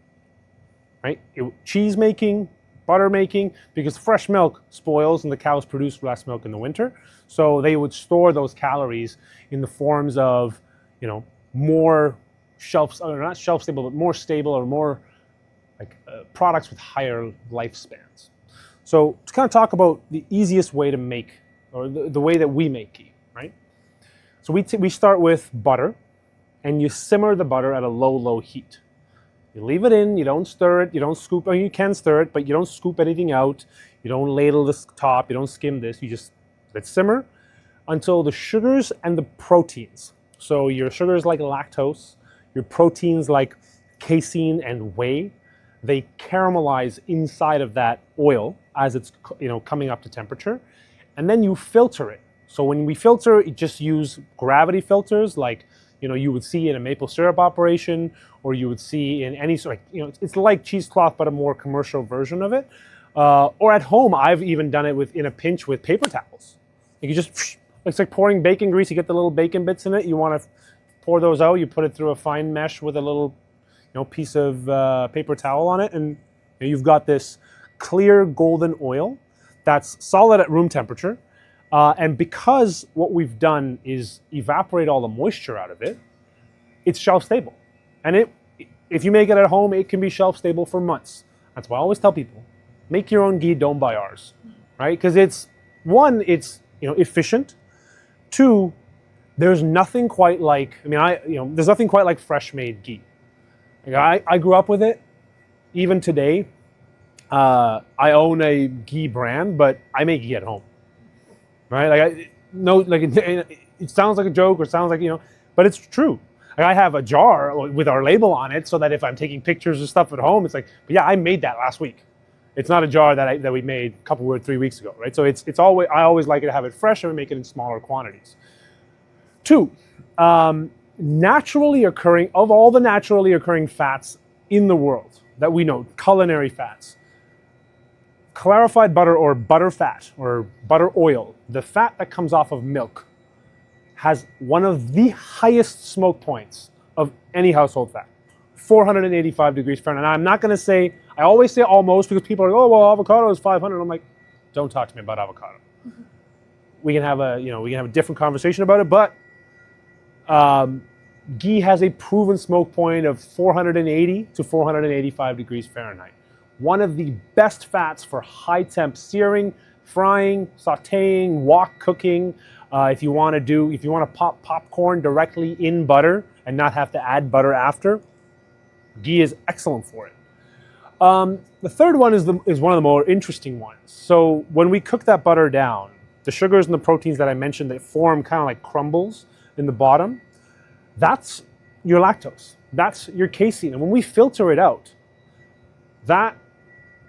right? Cheese making, butter making, because fresh milk spoils and the cows produce less milk in the winter. So they would store those calories in the forms of, more not shelf stable, but more stable, or more products with higher lifespans. So to kind of talk about the easiest way to make, or the way that we make ghee, right? So we start with butter, and you simmer the butter at a low heat. You leave it in, you don't stir it, you don't scoop, or you can stir it, but you don't scoop anything out, you don't ladle the top, you don't skim this, you just let it simmer until the sugars and the proteins, so your sugars like lactose, your proteins like casein and whey, they caramelize inside of that oil as it's coming up to temperature, and then you filter it. So when we filter, you just use gravity filters like you would see in a maple syrup operation, or you would see in any sort of, it's like cheesecloth, but a more commercial version of it. Or at home, I've even done it in a pinch with paper towels. You just, it's like pouring bacon grease. You get the little bacon bits in it. You want to pour those out. You put it through a fine mesh with a little, piece of paper towel on it, and you've got this clear golden oil that's solid at room temperature. And because what we've done is evaporate all the moisture out of it, it's shelf stable. And if you make it at home, it can be shelf stable for months. That's why I always tell people, make your own ghee, don't buy ours, right? Because it's one, it's efficient. Two, there's nothing quite like there's nothing quite like fresh made ghee. Like I grew up with it. Even today, I own a ghee brand, but I make ghee at home, right? It sounds like a joke or sounds like but it's true. Like I have a jar with our label on it so that if I'm taking pictures of stuff at home, it's like, but yeah, I made that last week. It's not a jar that we made a couple or 3 weeks ago, right? So it's always, I always like to have it fresh and we make it in smaller quantities. Two, naturally occurring, of all the naturally occurring fats in the world that we know, culinary fats, clarified butter or butter fat or butter oil, the fat that comes off of milk, has one of the highest smoke points of any household fat, 485 degrees Fahrenheit. Now, I'm not going to say, I always say almost because people are like, oh, well, avocado is 500. I'm like, don't talk to me about avocado. We can have a different conversation about it, but ghee has a proven smoke point of 480 to 485 degrees Fahrenheit. One of the best fats for high temp searing, frying, sautéing, wok cooking. If you want to pop popcorn directly in butter and not have to add butter after, ghee is excellent for it. The third one is one of the more interesting ones. So when we cook that butter down, the sugars and the proteins that I mentioned that form kind of like crumbles in the bottom, that's your lactose. That's your casein. And when we filter it out, that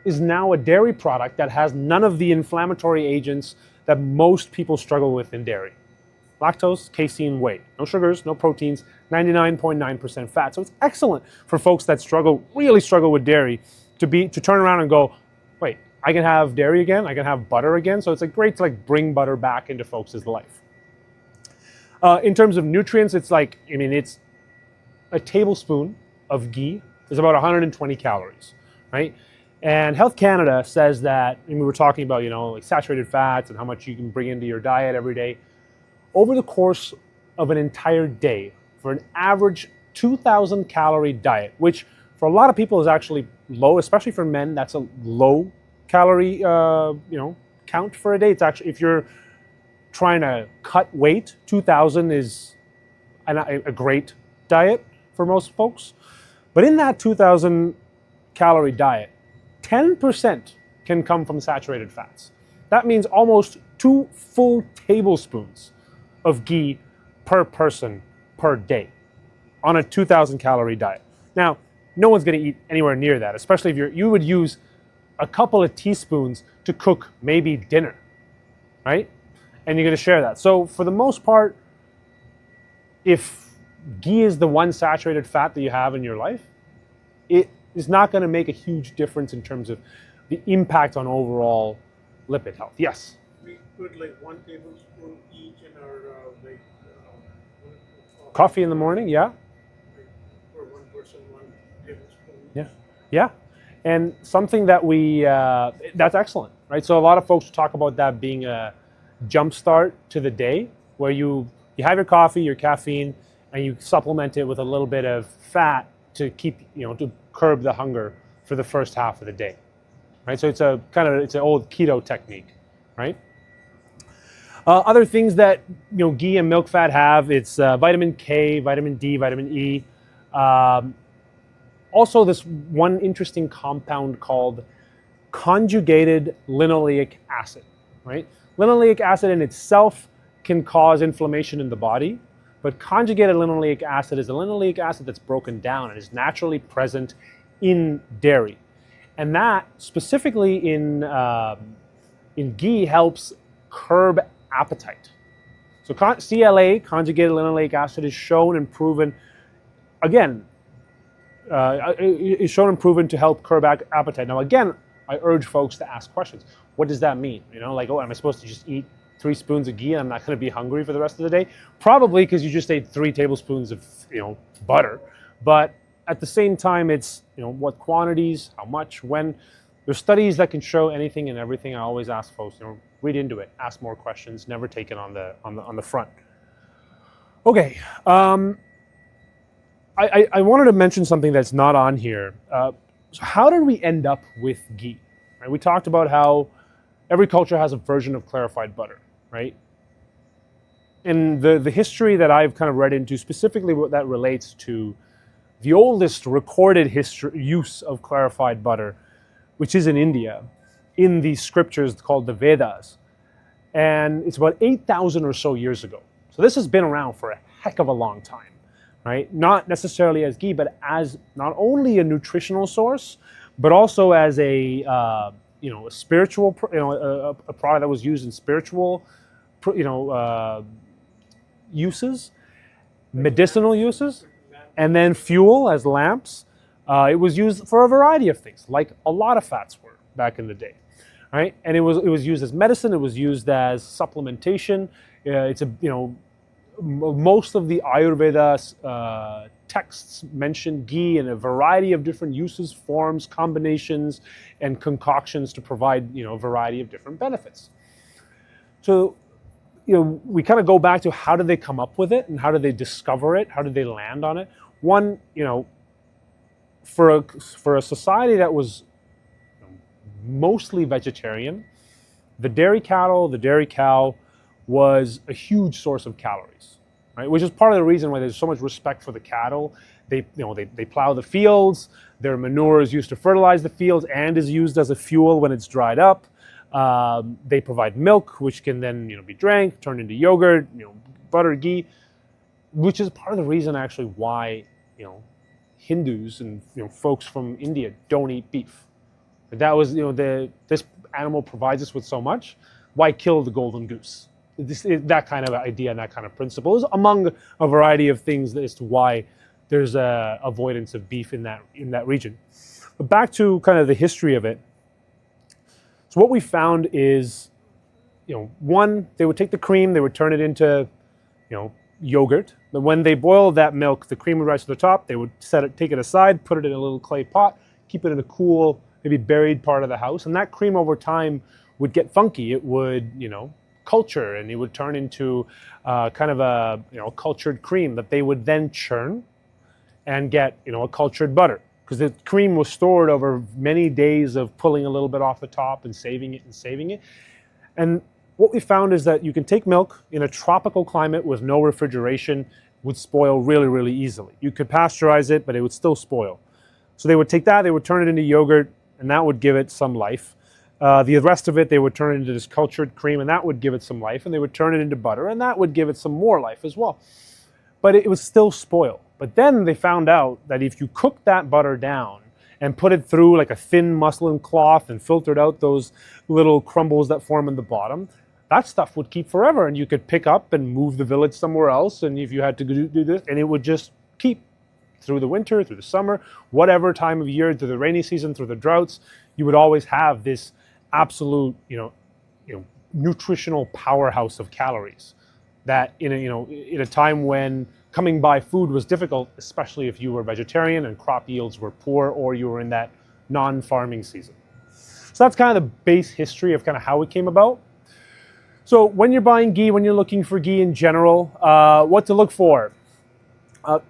is now a dairy product that has none of the inflammatory agents that most people struggle with in dairy. Lactose, casein, whey. No sugars, no proteins, 99.9% fat. So it's excellent for folks that really struggle with dairy to turn around and go, wait, I can have dairy again, I can have butter again. So it's great to bring butter back into folks' life. In terms of nutrients, it's it's a tablespoon of ghee is about 120 calories, right? And Health Canada says that, and we were talking about, saturated fats and how much you can bring into your diet every day. Over the course of an entire day, for an average 2,000 calorie diet, which for a lot of people is actually low, especially for men, that's a low calorie, count for a day. It's actually, if you're trying to cut weight, 2,000 is a great diet for most folks. But in that 2,000 calorie diet, 10% can come from saturated fats. That means almost 2 full tablespoons of ghee per person per day on a 2,000 calorie diet. Now, no one's going to eat anywhere near that, especially if you would use a couple of teaspoons to cook maybe dinner, right? And you're going to share that. So for the most part, if ghee is the one saturated fat that you have in your life, it is not going to make a huge difference in terms of the impact on overall lipid health. Yes? We put 1 tablespoon each in our Coffee in the morning, yeah? For one person, 1 tablespoon. Yeah, yeah. And something that that's excellent, right? So a lot of folks talk about that being a jump start to the day where you have your coffee, your caffeine, and you supplement it with a little bit of fat to keep, to curb the hunger for the first half of the day, right? So it's an old keto technique, right? Other things that ghee and milk fat have, it's vitamin K, vitamin D, vitamin E. Also, this one interesting compound called conjugated linoleic acid, right? Linoleic acid in itself can cause inflammation in the body, but conjugated linoleic acid is a linoleic acid that's broken down and is naturally present in dairy. And that specifically in ghee helps curb appetite. So CLA, conjugated linoleic acid, is shown and proven, again, is shown and proven to help curb appetite. Now, again, I urge folks to ask questions. What does that mean? Am I supposed to just eat 3 spoons of ghee and I'm not going to be hungry for the rest of the day? Probably, because you just ate 3 tablespoons of butter. But at the same time, it's what quantities, how much, when. There's studies that can show anything and everything. I always ask folks, read into it, ask more questions, never take it on the front. Okay, I wanted to mention something that's not on here. So how did we end up with ghee? right? We talked about how every culture has a version of clarified butter, right? And the history that I've kind of read into, specifically what that relates to the oldest recorded use of clarified butter, which is in India, in these scriptures called the Vedas. And it's about 8,000 or so years ago. So this has been around for a heck of a long time, right? Not necessarily as ghee, but as not only a nutritional source, but also as a a spiritual, a product that was used in spiritual, uses, medicinal uses, and then fuel as lamps. It was used for a variety of things, like a lot of fats were back in the day, right? And it was used as medicine. It was used as supplementation. Most of the Ayurveda texts mention ghee in a variety of different uses, forms, combinations, and concoctions to provide a variety of different benefits. So we kind of go back to how did they come up with it and how did they discover it? How did they land on it? One, for a society that was mostly vegetarian, the dairy cow was a huge source of calories, right? Which is part of the reason why there's so much respect for the cattle. They plow the fields. Their manure is used to fertilize the fields and is used as a fuel when it's dried up. They provide milk, which can then be drank, turned into yogurt, butter, ghee, which is part of the reason actually why Hindus and folks from India don't eat beef. That was this animal provides us with so much. Why kill the golden goose? That kind of idea and that kind of principle is among a variety of things as to why there's a avoidance of beef in that region. But back to kind of the history of it. So what we found is, one, they would take the cream, they would turn it into, yogurt. But when they boiled that milk, the cream would rise to the top. They would take it aside, put it in a little clay pot, keep it in a cool, maybe buried part of the house, and that cream over time would get funky. It would, culture, and it would turn into kind of a cultured cream that they would then churn and get a cultured butter, because the cream was stored over many days of pulling a little bit off the top and saving it. And what we found is that you can take milk in a tropical climate with no refrigeration, would spoil really, really easily. You could pasteurize it, but it would still spoil. So they would take that, they would turn it into yogurt, and that would give it some life. The rest of it, they would turn it into this cultured cream, and that would give it some life. And they would turn it into butter, and that would give it some more life as well. But it was still spoiled. But then they found out that if you cook that butter down and put it through like a thin muslin cloth and filtered out those little crumbles that form in the bottom, that stuff would keep forever. And you could pick up and move the village somewhere else. And if you had to do this, and it would just keep through the winter, through the summer, whatever time of year, through the rainy season, through the droughts, you would always have this absolute, nutritional powerhouse of calories that in a time when coming by food was difficult, especially if you were vegetarian and crop yields were poor or you were in that non-farming season. So that's kind of the base history of kind of how it came about. So when you're buying ghee, when you're looking for ghee in general, what to look for?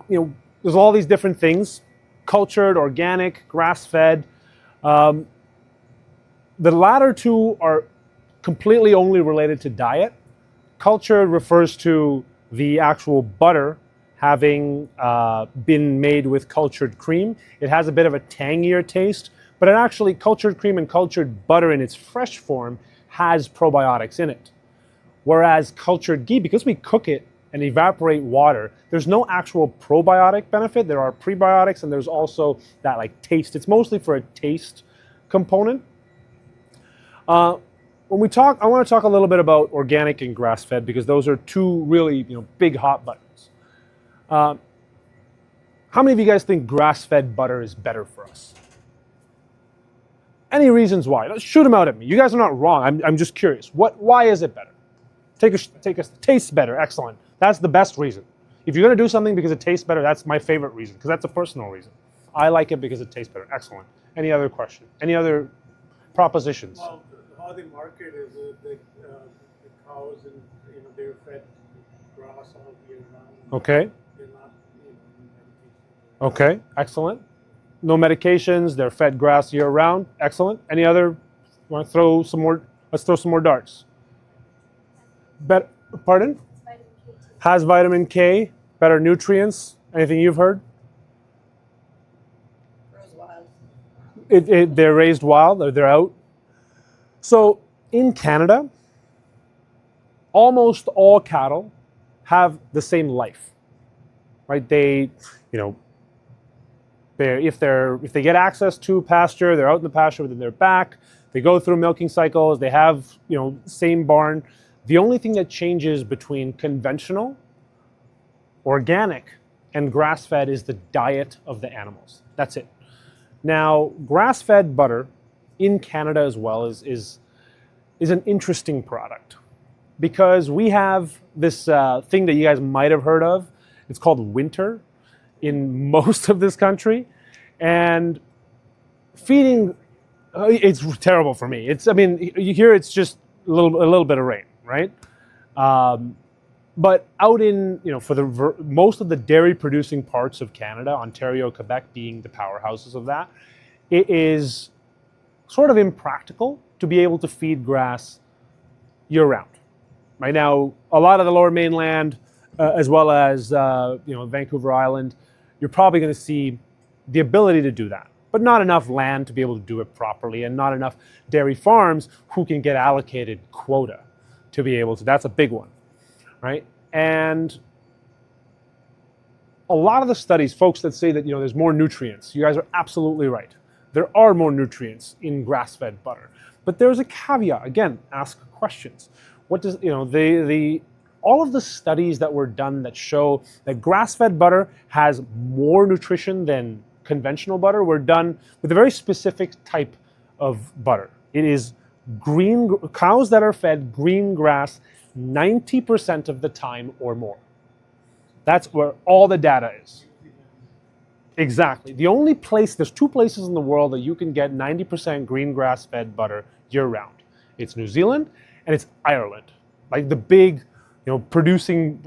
There's all these different things: cultured, organic, grass-fed. The latter two are completely only related to diet. Cultured refers to the actual butter having been made with cultured cream. It has a bit of a tangier taste, but it actually, cultured cream and cultured butter in its fresh form has probiotics in it. Whereas cultured ghee, because we cook it and evaporate water, there's no actual probiotic benefit. There are prebiotics, and there's also that taste. It's mostly for a taste component. When we talk, I want to talk a little bit about organic and grass-fed, because those are two really big hot buttons. How many of you guys think grass-fed butter is better for us? Any reasons why? Let's shoot them out at me. You guys are not wrong. I'm just curious. Why is it better? Tastes better. Excellent. That's the best reason. If you're going to do something because it tastes better, that's my favorite reason, because that's a personal reason. I like it because it tastes better. Excellent. Any other question? Any other propositions? Well, how they market is the cows, and they're fed grass all year round. Okay. They're not medication. Okay. Excellent. No medications. They're fed grass year round. Excellent. Any other Want to throw some more? Let's throw some more darts. Pardon? Vitamin K2. Has vitamin K, better nutrients. Anything you've heard? Grows wild. They're raised wild. They're out. So in Canada, almost all cattle have the same life, right? If they get access to pasture, they're out in the pasture, then they're back. They go through milking cycles. They have same barn. The only thing that changes between conventional, organic, and grass-fed is the diet of the animals. That's it. Now, grass-fed butter in Canada as well is an interesting product because we have this thing that you guys might have heard of. It's called winter in most of this country, and feeding it's terrible for me. You hear it's just a little bit of rain, right? But out in for the most of the dairy producing parts of Canada, Ontario, Quebec being the powerhouses of that, it is sort of impractical to be able to feed grass year round. Right now, a lot of the Lower Mainland, as well as Vancouver Island, you're probably going to see the ability to do that, but not enough land to be able to do it properly, and not enough dairy farms who can get allocated quota to be able to. That's a big one, right? And a lot of the studies, folks that say that there's more nutrients, you guys are absolutely right. There are more nutrients in grass-fed butter, but there's a caveat. Again, ask questions. What does all of the studies that were done that show that grass-fed butter has more nutrition than conventional butter were done with a very specific type of butter. It is cows that are fed green grass 90% of the time or more. That's where all the data is. Exactly. There's two places in the world that you can get 90% green grass-fed butter year-round. It's New Zealand and it's Ireland, like the big, producing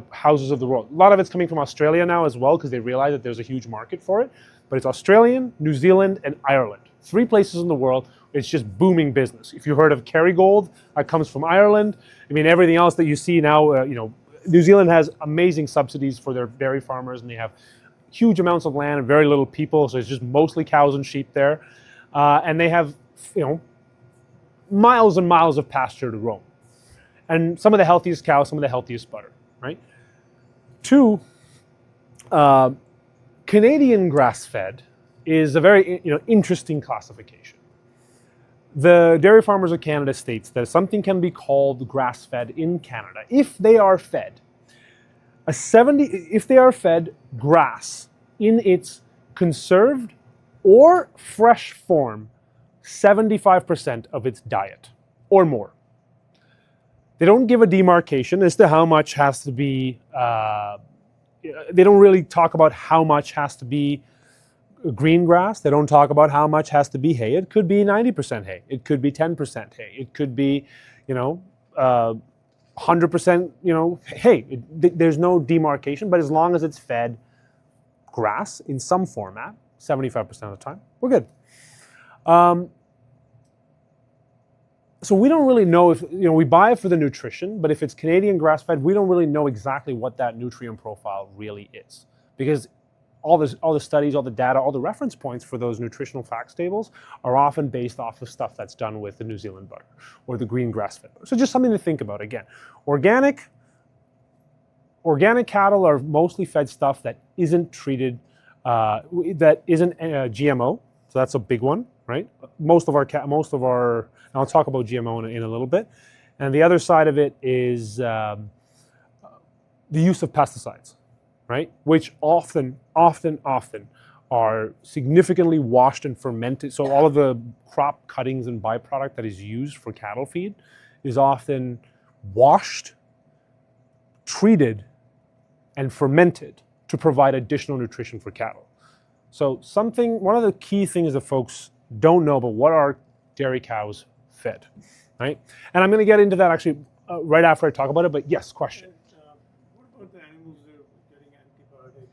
houses of the world. A lot of it's coming from Australia now as well because they realize that there's a huge market for it. But it's Australian, New Zealand, and Ireland. 3 places in the world. It's just booming business. If you heard of Kerrygold, that comes from Ireland. Everything else that you see now, New Zealand has amazing subsidies for their dairy farmers, and they have huge amounts of land and very little people, so it's just mostly cows and sheep there. And they have, miles and miles of pasture to roam. And some of the healthiest cows, some of the healthiest butter, right? 2, Canadian grass-fed is a very interesting classification. The Dairy Farmers of Canada states that something can be called grass-fed in Canada if they are fed grass in its conserved or fresh form 75% of its diet or more. They don't give a demarcation as to how much has to be, they don't really talk about how much has to be green grass. They don't talk about how much has to be hay. It could be 90% hay. It could be 10% hay. It could be, 100%, hay. There's no demarcation, but as long as it's fed grass in some format, 75% of the time, we're good. So we don't really know if, we buy it for the nutrition, but if it's Canadian grass-fed, we don't really know exactly what that nutrient profile really is. Because all the studies, all the data, all the reference points for those nutritional facts tables are often based off of stuff that's done with the New Zealand butter or the green grass-fed butter. So just something to think about. Again, organic cattle are mostly fed stuff that isn't treated, that isn't GMO. So that's a big one, right? Most of our, and I'll talk about GMO in a little bit. And the other side of it is the use of pesticides, right? Which often are significantly washed and fermented. So all of the crop cuttings and byproduct that is used for cattle feed is often washed, treated, and fermented to provide additional nutrition for cattle. So one of the key things that folks don't know about what are dairy cows fed, right? And I'm going to get into that actually right after I talk about it, but yes, question. What about the animals that are getting antibiotics?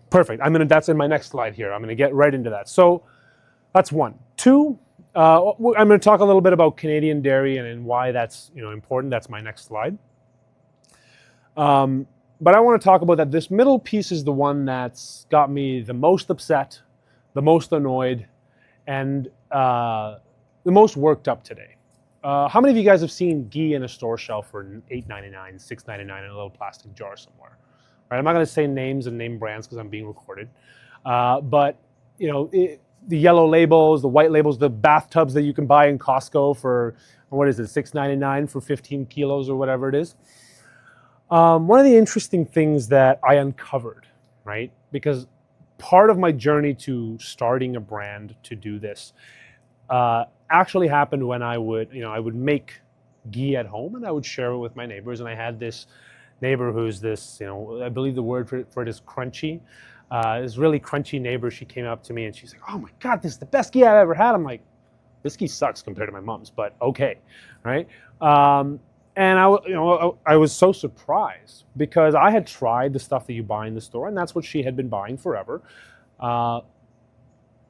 Perfect. That's in my next slide here. I'm going to get right into that. So that's 1. 2, I'm going to talk a little bit about Canadian dairy and why that's important. That's my next slide. But I want to talk about that. This middle piece is the one that's got me the most upset, the most annoyed, and the most worked up today. How many of you guys have seen ghee in a store shelf for $8.99, $6.99 in a little plastic jar somewhere? Right? I'm not going to say names and name brands because I'm being recorded. But the yellow labels, the white labels, the bathtubs that you can buy in Costco for, what is it, $6.99 for 15 kilos or whatever it is. One of the interesting things that I uncovered, right? Because part of my journey to starting a brand to do this actually happened when I would make ghee at home and I would share it with my neighbors. And I had this neighbor who's this, I believe the word for it is crunchy. This really crunchy neighbor, she came up to me and she's like, "Oh my God, this is the best ghee I've ever had." I'm like, this ghee sucks compared to my mom's, but okay, right? And I was so surprised because I had tried the stuff that you buy in the store, and that's what she had been buying forever.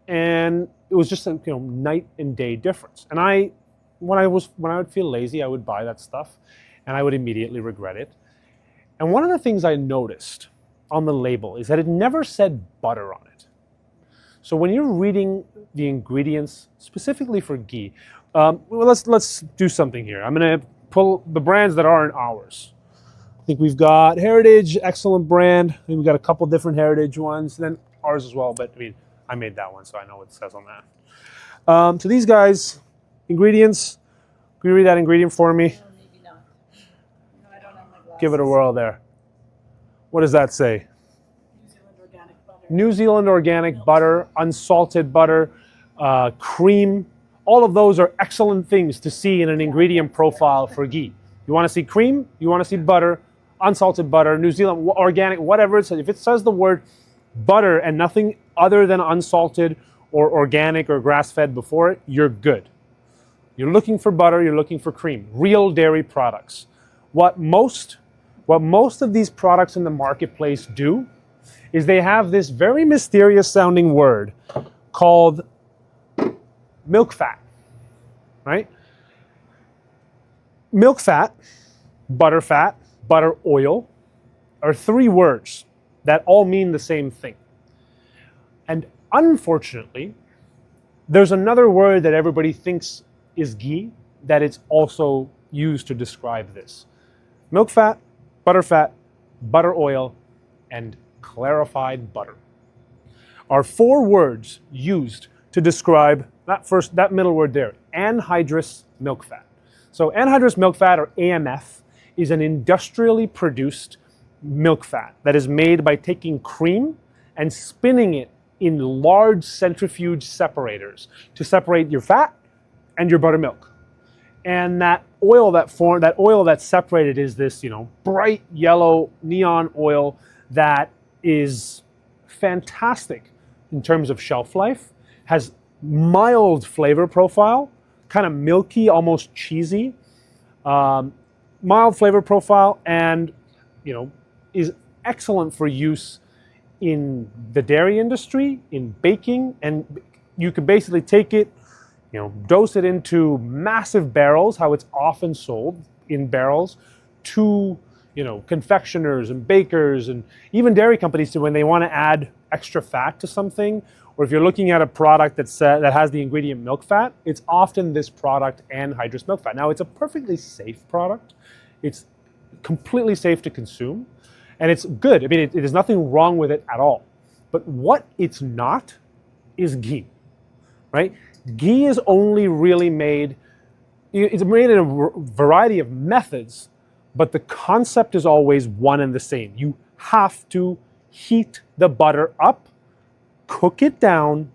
And it was just a night and day difference. And when I would feel lazy, I would buy that stuff, and I would immediately regret it. And one of the things I noticed on the label is that it never said butter on it. So when you're reading the ingredients specifically for ghee, let's do something here. I'm going to pull the brands that aren't ours. I think we've got Heritage, excellent brand. I think we've got a couple different Heritage ones, and then ours as well. But I made that one, so I know what it says on that. So these guys, ingredients. Can you read that ingredient for me? No, maybe not. No, I don't have my glasses. Give it a whirl there. What does that say? New Zealand organic butter. New Zealand organic butter, unsalted butter, cream. All of those are excellent things to see in an ingredient profile for ghee. You want to see cream, you want to see butter, unsalted butter, New Zealand organic, whatever it says. If it says the word butter and nothing other than unsalted or organic or grass-fed before it, you're good. You're looking for butter, you're looking for cream, real dairy products. What most of these products in the marketplace do is they have this very mysterious sounding word called milk fat, right? Milk fat, butter oil are three words that all mean the same thing. And unfortunately, there's another word that everybody thinks is ghee that it's also used to describe this. Milk fat, butter oil, and clarified butter are four words used to describe that middle word there, anhydrous milk fat. So anhydrous milk fat, or AMF, is an industrially produced milk fat that is made by taking cream and spinning it in large centrifuge separators to separate your fat and your buttermilk. And that oil that's separated is this, bright yellow neon oil that is fantastic in terms of shelf life, has mild flavor profile, kind of milky, almost cheesy, mild flavor profile, and is excellent for use in the dairy industry, in baking, and you can basically take it, dose it into massive barrels, how it's often sold in barrels, to confectioners and bakers and even dairy companies, when they want to add extra fat to something. Or if you're looking at a product that has the ingredient milk fat, it's often this product, anhydrous milk fat. Now, it's a perfectly safe product. It's completely safe to consume, and it's good. There's nothing wrong with it at all. But what it's not is ghee, right? Ghee is only really made, it's made in a variety of methods, but the concept is always one and the same. You have to heat the butter up, cook it down,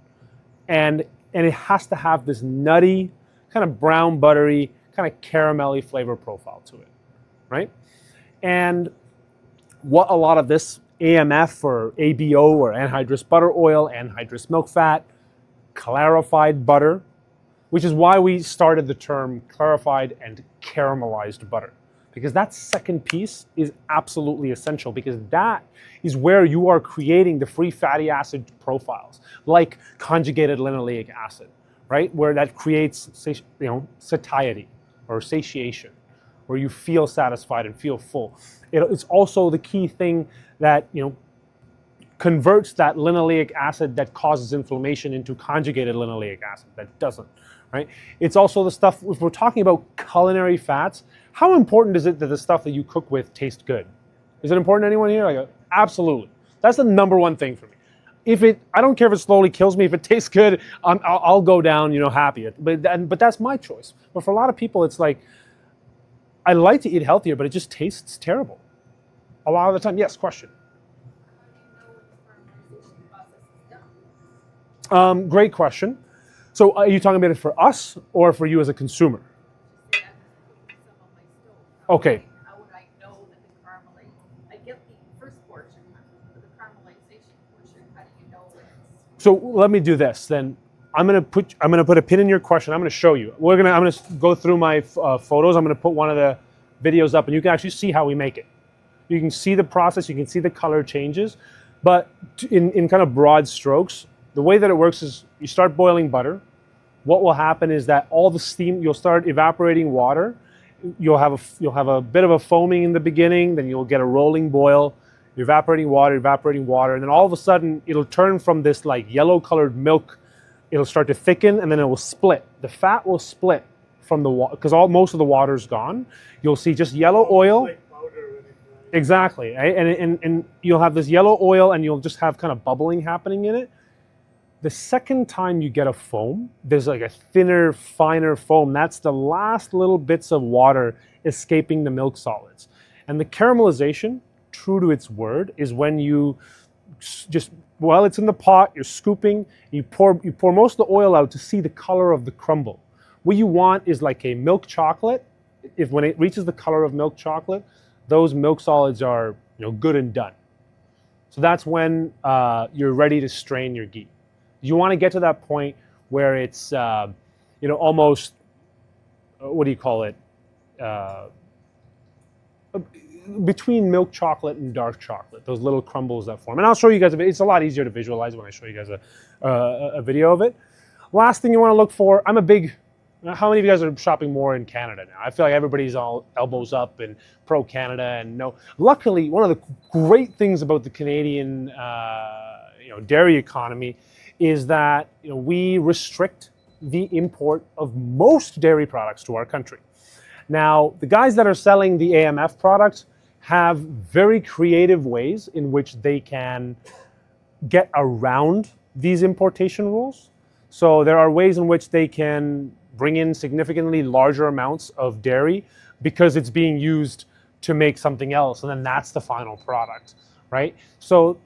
and it has to have this nutty, kind of brown buttery, kind of caramelly flavor profile to it, right? And what a lot of this AMF or ABO or anhydrous butter oil, anhydrous milk fat, clarified butter, which is why we started the term clarified and caramelized butter, because that second piece is absolutely essential, because that is where you are creating the free fatty acid profiles, like conjugated linoleic acid, right? Where that creates, satiety or satiation, where you feel satisfied and feel full. It's also the key thing that, converts that linoleic acid that causes inflammation into conjugated linoleic acid that doesn't, right? It's also the stuff, if we're talking about culinary fats, how important is it that the stuff that you cook with tastes good? Is it important to anyone here? Like, absolutely. That's the number one thing for me. I don't care if it slowly kills me. If it tastes good, I'll go down, happy. But that's my choice. But for a lot of people, it's like, I like to eat healthier, but it just tastes terrible. A lot of the time. Yes, question. Great question. So are you talking about it for us or for you as a consumer? Okay. How would I know that the caramelization? I get the first portion, but the caramelization portion, how do you know when it's? So let me do this. Then I'm gonna put a pin in your question. I'm gonna show you. I'm gonna go through my photos. I'm gonna put one of the videos up, and you can actually see how we make it. You can see the process. You can see the color changes, but in kind of broad strokes, the way that it works is you start boiling butter. What will happen is that all the steam, you'll start evaporating water. You'll have a bit of a foaming in the beginning, then you'll get a rolling boil, evaporating water, and then all of a sudden it'll turn from this like yellow colored milk, it'll start to thicken, and then it will split. The fat will split from the water because most of the water's gone. You'll see just yellow oil. Like powder when it dries. Exactly, right? And you'll have this yellow oil, and you'll just have kind of bubbling happening in it. The second time you get a foam, there's like a thinner, finer foam. That's the last little bits of water escaping the milk solids. And the caramelization, true to its word, is when you just, while it's in the pot, you're scooping, you pour most of the oil out to see the color of the crumble. What you want is like a milk chocolate. When it reaches the color of milk chocolate, those milk solids are good and done. So that's when you're ready to strain your ghee. You want to get to that point where it's, almost, what do you call it? Between milk chocolate and dark chocolate, those little crumbles that form. And I'll show you guys, it's a lot easier to visualize when I show you guys a video of it. Last thing you want to look for, how many of you guys are shopping more in Canada now? I feel like everybody's all elbows up and pro-Canada and no. Luckily, one of the great things about the Canadian, dairy economy is that we restrict the import of most dairy products to our country. Now, the guys that are selling the AMF products have very creative ways in which they can get around these importation rules. So there are ways in which they can bring in significantly larger amounts of dairy because it's being used to make something else, and then that's the final product, right? So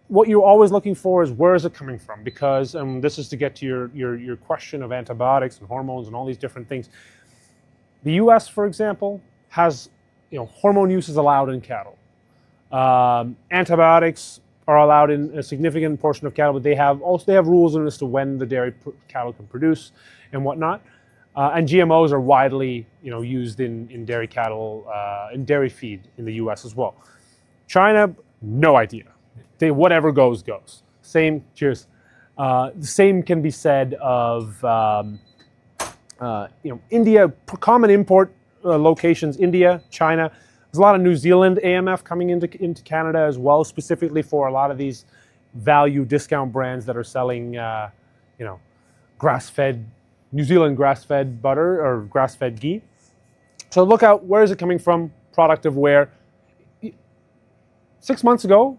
what you're always looking for is where is it coming from? Because this is to get to your question of antibiotics and hormones and all these different things. The U.S., for example, has hormone use is allowed in cattle. Antibiotics are allowed in a significant portion of cattle, but they have rules as to when the dairy cattle can produce and whatnot. And GMOs are widely used in dairy cattle, in dairy feed in the U.S. as well. China, no idea. Whatever goes. Same. Cheers. The same can be said of India. Common import locations: India, China. There's a lot of New Zealand AMF coming into Canada as well, specifically for a lot of these value discount brands that are selling, grass-fed New Zealand grass-fed butter or grass-fed ghee. So look out, where is it coming from? Product of where? 6 months ago,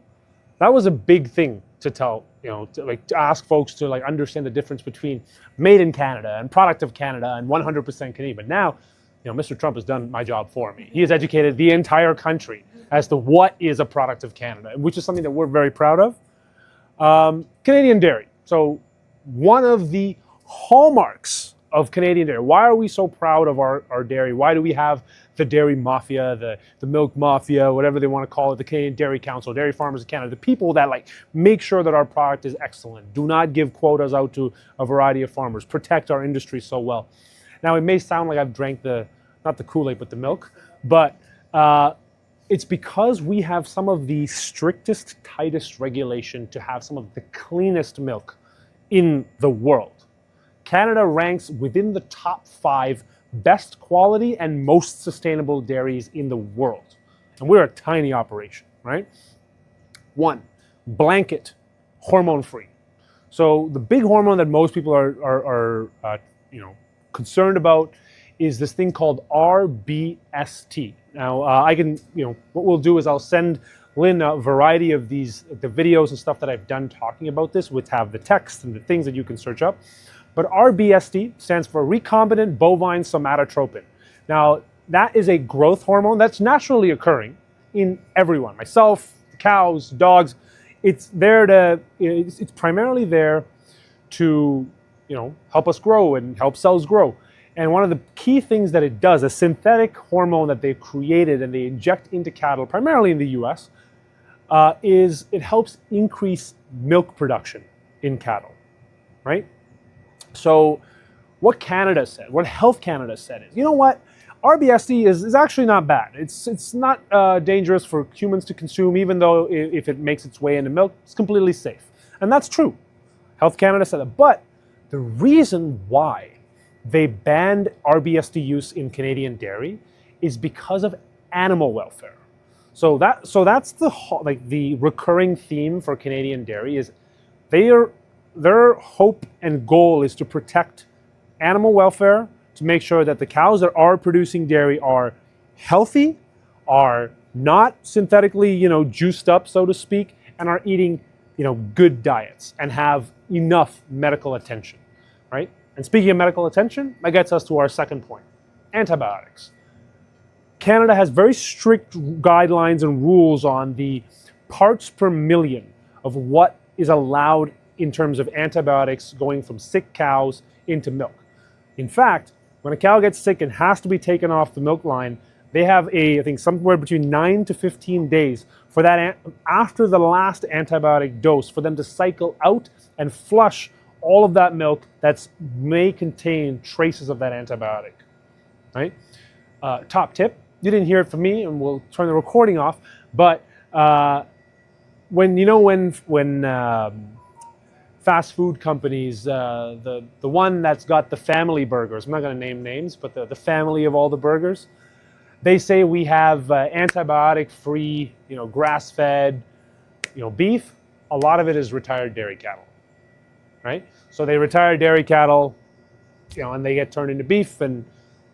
that was a big thing to tell, to ask folks to understand the difference between made in Canada and product of Canada and 100% Canadian. But now, Mr. Trump has done my job for me. He has educated the entire country as to what is a product of Canada, which is something that we're very proud of. Canadian dairy. So one of the hallmarks of Canadian dairy. Why are we so proud of our dairy? Why do we have the dairy mafia, the milk mafia, whatever they want to call it, the Canadian Dairy Council, Dairy Farmers of Canada, the people that make sure that our product is excellent, do not give quotas out to a variety of farmers, protect our industry so well. Now, it may sound like I've drank not the Kool-Aid, but the milk, but it's because we have some of the strictest, tightest regulation to have some of the cleanest milk in the world. Canada ranks within the top 5 best quality and most sustainable dairies in the world. And we're a tiny operation, right? 1, blanket, hormone-free. So the big hormone that most people are concerned about is this thing called RBST. Now, what we'll do is I'll send Lynn a variety of the videos and stuff that I've done talking about this, which have the text and the things that you can search up. But RBST stands for recombinant bovine somatotropin. Now, that is a growth hormone that's naturally occurring in everyone, myself, cows, dogs. It's primarily there to, help us grow and help cells grow. And one of the key things that it does, a synthetic hormone that they've created and they inject into cattle, primarily in the US, is it helps increase milk production in cattle, right? So what Canada said, what Health Canada said is, you know what? RBST is actually not bad. It's not dangerous for humans to consume, even though if it makes its way into milk, it's completely safe. And that's true. Health Canada said that. But the reason why they banned RBST use in Canadian dairy is because of animal welfare. So that's the recurring theme for Canadian dairy is their hope and goal is to protect animal welfare, to make sure that the cows that are producing dairy are healthy, are not synthetically, juiced up, so to speak, and are eating, good diets and have enough medical attention, right? And speaking of medical attention, that gets us to our second point, antibiotics. Canada has very strict guidelines and rules on the parts per million of what is allowed in terms of antibiotics going from sick cows into milk. In fact, when a cow gets sick and has to be taken off the milk line, they have I think somewhere between 9 to 15 days for that after the last antibiotic dose for them to cycle out and flush all of that milk that may contain traces of that antibiotic, right? Top tip, you didn't hear it from me, and we'll turn the recording off, but when fast food companies, the one that's got the family burgers, I'm not going to name names, but the family of all the burgers, they say we have antibiotic-free, grass-fed, beef. A lot of it is retired dairy cattle, right? So they retire dairy cattle, and they get turned into beef, and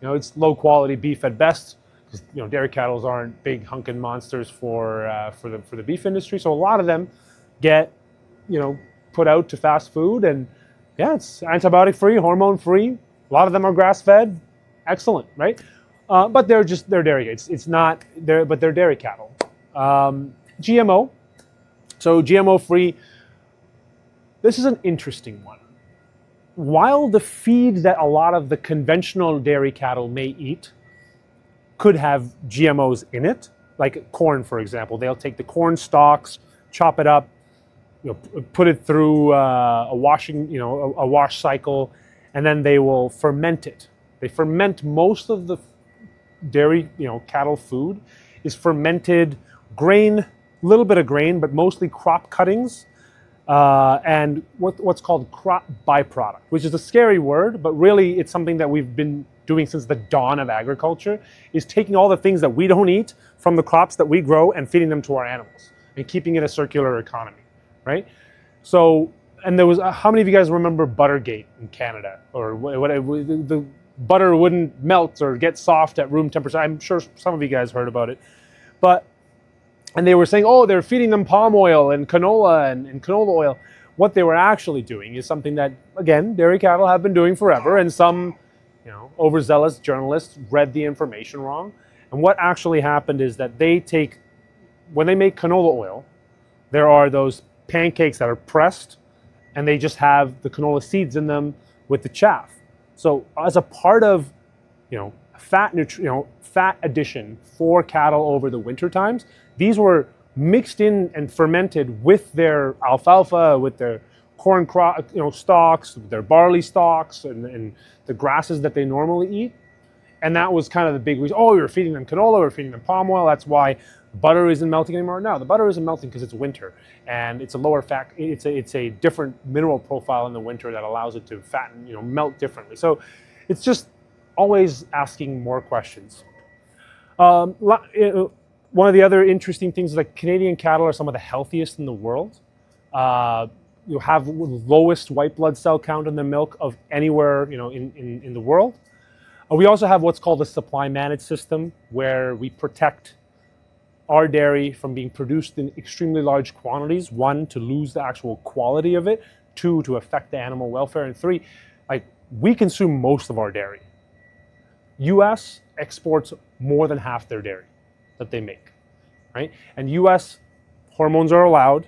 it's low-quality beef at best, because dairy cattle aren't big hunking monsters for the beef industry. So a lot of them get put out to fast food, and it's antibiotic-free, hormone-free. A lot of them are grass-fed, excellent, right? But they're dairy. It's not there, but they're dairy cattle. GMO, so GMO-free. This is an interesting one. While the feed that a lot of the conventional dairy cattle may eat could have GMOs in it, like corn, for example, they'll take the corn stalks, chop it up, put it through a wash cycle, and then they will ferment it. They ferment most of the dairy, cattle food is fermented grain, a little bit of grain, but mostly crop cuttings, and what's called crop byproduct, which is a scary word, but really it's something that we've been doing since the dawn of agriculture, is taking all the things that we don't eat from the crops that we grow and feeding them to our animals and keeping it a circular economy. Right? So, and there was, how many of you guys remember Buttergate in Canada? Or the butter wouldn't melt or get soft at room temperature. I'm sure some of you guys heard about it. And they were saying, they're feeding them palm oil and canola and canola oil. What they were actually doing is something that, again, dairy cattle have been doing forever, and some, overzealous journalists read the information wrong. And what actually happened is that when they make canola oil, there are those pancakes that are pressed, and they just have the canola seeds in them with the chaff. So as a part of, fat addition for cattle over the winter times, these were mixed in and fermented with their alfalfa, with their corn stalks, their barley stalks, and the grasses that they normally eat. And that was kind of the big reason. Oh, you're feeding them canola, we're feeding them palm oil. That's why butter isn't melting anymore. No, the butter isn't melting because it's winter, and it's a lower fat. It's a different mineral profile in the winter that allows it to fatten, melt differently. So it's just always asking more questions. One of the other interesting things is like Canadian cattle are some of the healthiest in the world. You have lowest white blood cell count in the milk of anywhere in the world. We also have what's called a supply managed system, where we protect our dairy from being produced in extremely large quantities. 1, to lose the actual quality of it. 2, to affect the animal welfare. And 3, like, we consume most of our dairy. US exports more than half their dairy that they make, right? And US hormones are allowed.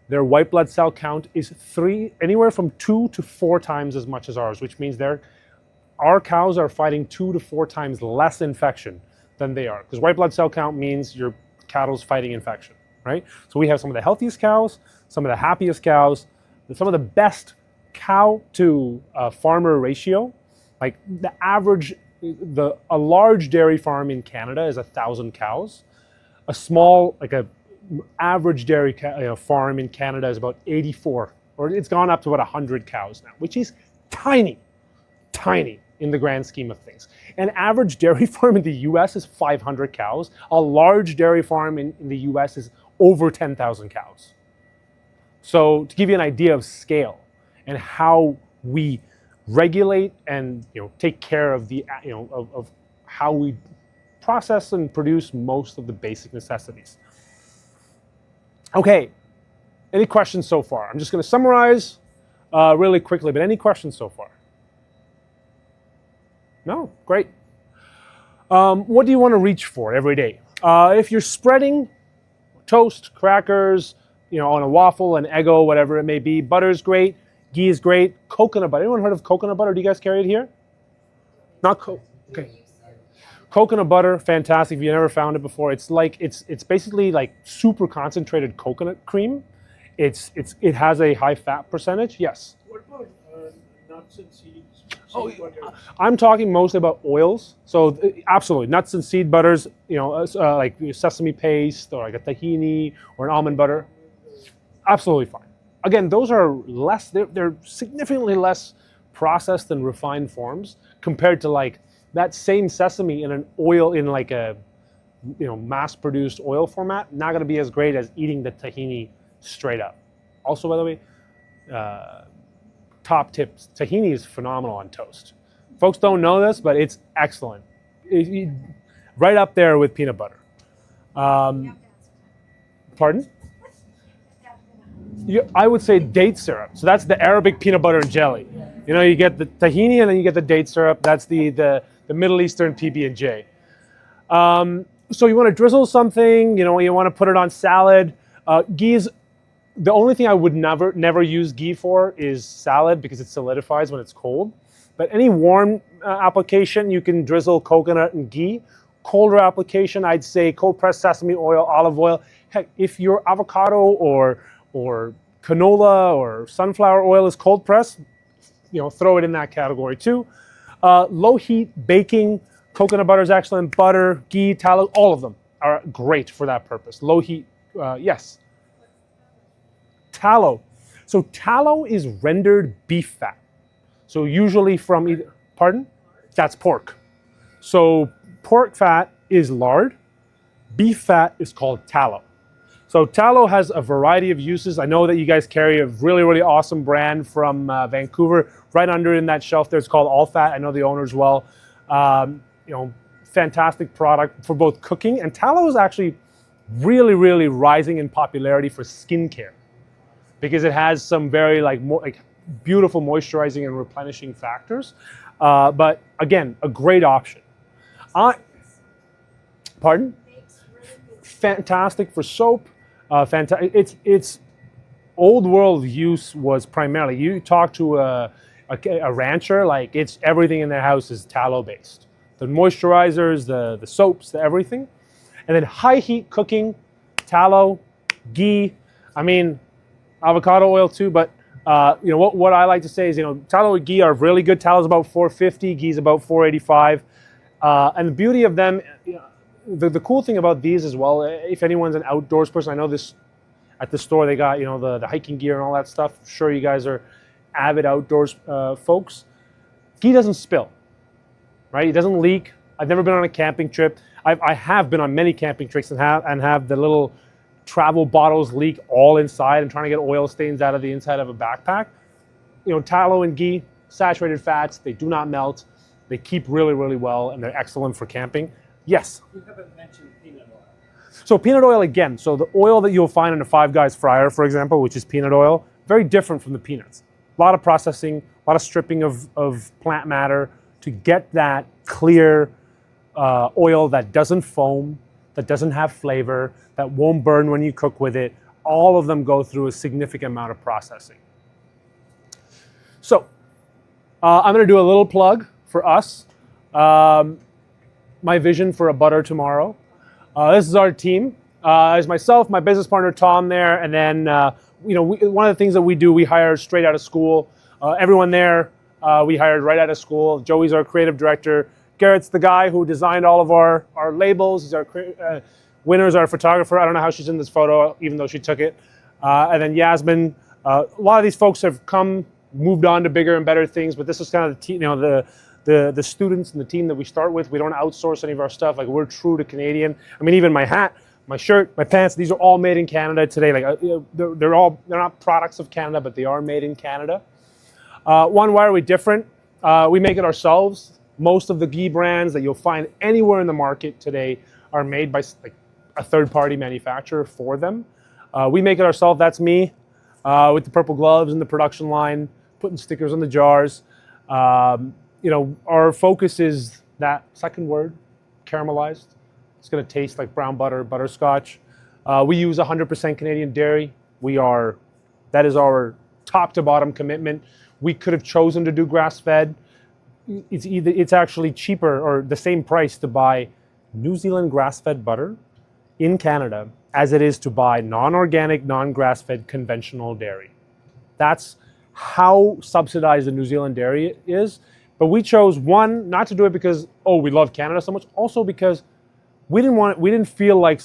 Their white blood cell count is anywhere from 2 to 4 times as much as ours, which means our cows are fighting 2 to 4 times less infection than they are. Because white blood cell count means your cattle's fighting infection, right? So we have some of the healthiest cows, some of the happiest cows, some of the best cow to farmer ratio. Like the average, a large dairy farm in Canada is 1,000 cows. A small, like a average dairy farm in Canada is about 84, or it's gone up to about 100 cows now, which is tiny in the grand scheme of things. An average dairy farm in the US is 500 cows. A large dairy farm in the US is over 10,000 cows. So to give you an idea of scale and how we regulate and take care of of how we process and produce most of the basic necessities. Okay, any questions so far? I'm just going to summarize really quickly, but any questions so far? No? Great. What do you want to reach for every day? If you're spreading toast, crackers, on a waffle, an Eggo, whatever it may be, butter's great, ghee is great, coconut butter. Anyone heard of coconut butter? Do you guys carry it here? Not okay. Coconut butter, fantastic. If you never found it before, it's basically like super concentrated coconut cream. It has a high fat percentage. Yes. What about nuts and seeds? I'm talking mostly about oils. So absolutely, nuts and seed butters. Like sesame paste or like a tahini or an almond butter. Absolutely fine. Again, those are less. They're significantly less processed and refined forms compared to like that same sesame in an oil in like a mass-produced oil format. Not going to be as great as eating the tahini straight up. Also, by the way, top tips: tahini is phenomenal on toast. Folks don't know this, but it's excellent. Right up there with peanut butter. Pardon? I would say date syrup. So that's the Arabic peanut butter and jelly. You get the tahini and then you get the date syrup. That's the Middle Eastern PB&J. So you want to drizzle something, you want to put it on salad. Ghee is, the only thing I would never use ghee for is salad because it solidifies when it's cold. But any warm application, you can drizzle coconut and ghee. Colder application, I'd say cold pressed sesame oil, olive oil. Heck, if your avocado or canola or sunflower oil is cold pressed, throw it in that category too. Low heat baking, coconut butter is excellent. Butter, ghee, tallow, all of them are great for that purpose. Low heat, yes. Tallow. So tallow is rendered beef fat. So usually from either, pardon? That's pork. So pork fat is lard. Beef fat is called tallow. So tallow has a variety of uses. I know that you guys carry a really, really awesome brand from Vancouver. Right under in that shelf there, it's called All Fat. I know the owner as well. Fantastic product for both cooking, and tallow is actually really, really rising in popularity for skincare because it has some very beautiful moisturizing and replenishing factors. But again, a great option. Pardon? Fantastic for soap. It's old world use was primarily, you talk to a rancher, like it's everything in their house is tallow based. The moisturizers, the soaps, the everything. And then high heat cooking, tallow, ghee, avocado oil too, but what I like to say is, tallow and ghee are really good. Tallow is about $4.50, ghee is about $4.85. And the beauty of them, the cool thing about these as well, if anyone's an outdoors person, I know this at the store they got the hiking gear and all that stuff. I'm sure you guys are avid outdoors folks. Ghee doesn't spill, right? It doesn't leak. I've never been on a camping trip. I have been on many camping trips and have the little travel bottles leak all inside and trying to get oil stains out of the inside of a backpack. Tallow and ghee, saturated fats, they do not melt. They keep really, really well, and they're excellent for camping. Yes? You haven't mentioned peanut oil. So peanut oil again. So the oil that you'll find in a Five Guys fryer, for example, which is peanut oil, very different from the peanuts. A lot of processing, a lot of stripping of plant matter to get that clear oil that doesn't foam, that doesn't have flavor, that won't burn when you cook with it. All of them go through a significant amount of processing. So I'm going to do a little plug for us. My vision for a butter tomorrow. This is our team. It's myself, my business partner Tom there, and then one of the things that we do, we hire straight out of school. Everyone there we hired right out of school. Joey's our creative director. Garrett's the guy who designed all of our labels. He's our Winner's our photographer. I don't know how she's in this photo, even though she took it. And then Yasmin. A lot of these folks have moved on to bigger and better things, but this is kind of the students and the team that we start with. We don't outsource any of our stuff. Like, we're true to Canadian. I mean, even my hat, my shirt, my pants, these are all made in Canada today. Like, they're not products of Canada, but they are made in Canada. Why are we different? We make it ourselves. Most of the ghee brands that you'll find anywhere in the market today are made by a third-party manufacturer for them. We make it ourselves. That's me with the purple gloves and the production line, putting stickers on the jars. Our focus is that second word, caramelized. It's going to taste like brown butter, butterscotch. We use 100% Canadian dairy. That is our top to bottom commitment. We could have chosen to do grass-fed. It's actually cheaper or the same price to buy New Zealand grass-fed butter in Canada as it is to buy non-organic, non-grass-fed conventional dairy. That's how subsidized the New Zealand dairy is. But we chose, one, not to do it because, we love Canada so much, also because we didn't feel like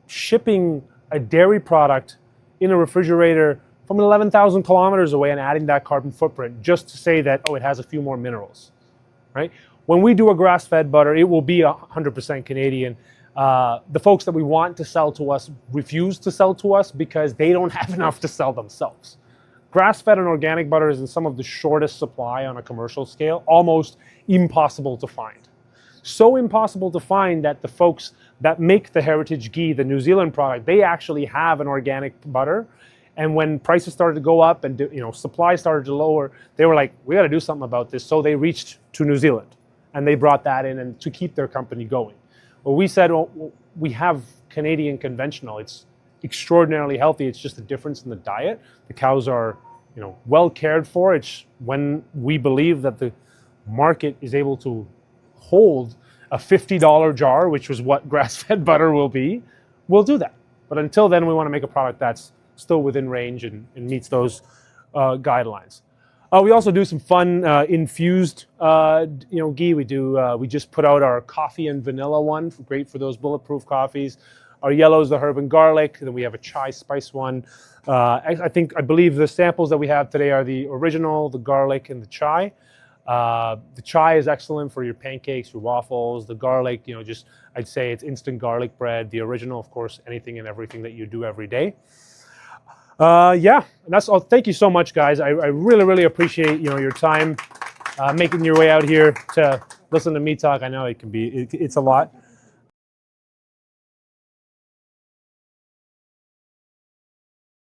shipping a dairy product in a refrigerator from 11,000 kilometers away and adding that carbon footprint just to say that, it has a few more minerals, right? When we do a grass-fed butter, it will be 100% Canadian. The folks that we want to sell to us refuse to sell to us because they don't have enough to sell themselves. Grass-fed and organic butter is in some of the shortest supply on a commercial scale, almost impossible to find. So impossible to find that the folks that make the heritage ghee, the New Zealand product, they actually have an organic butter. And when prices started to go up and supply started to lower, they were like, we got to do something about this. So they reached to New Zealand and they brought that in and to keep their company going. Well, we said, we have Canadian conventional. It's extraordinarily healthy. It's just a difference in the diet. The cows are, well cared for. It's when we believe that the market is able to hold a $50 jar, which was what grass-fed butter will be, we'll do that. But until then, we want to make a product that's still within range and meets those guidelines. We also do some fun infused ghee. We just put out our coffee and vanilla one, great for those bulletproof coffees. Our yellow is the herb and garlic. Then we have a chai spice one. I believe the samples that we have today are the original, the garlic, and the chai. The chai is excellent for your pancakes, your waffles. The garlic, I'd say it's instant garlic bread. The original, of course, anything and everything that you do every day. That's all. Thank you so much, guys. I really, really appreciate your time making your way out here to listen to me talk. I know it's a lot.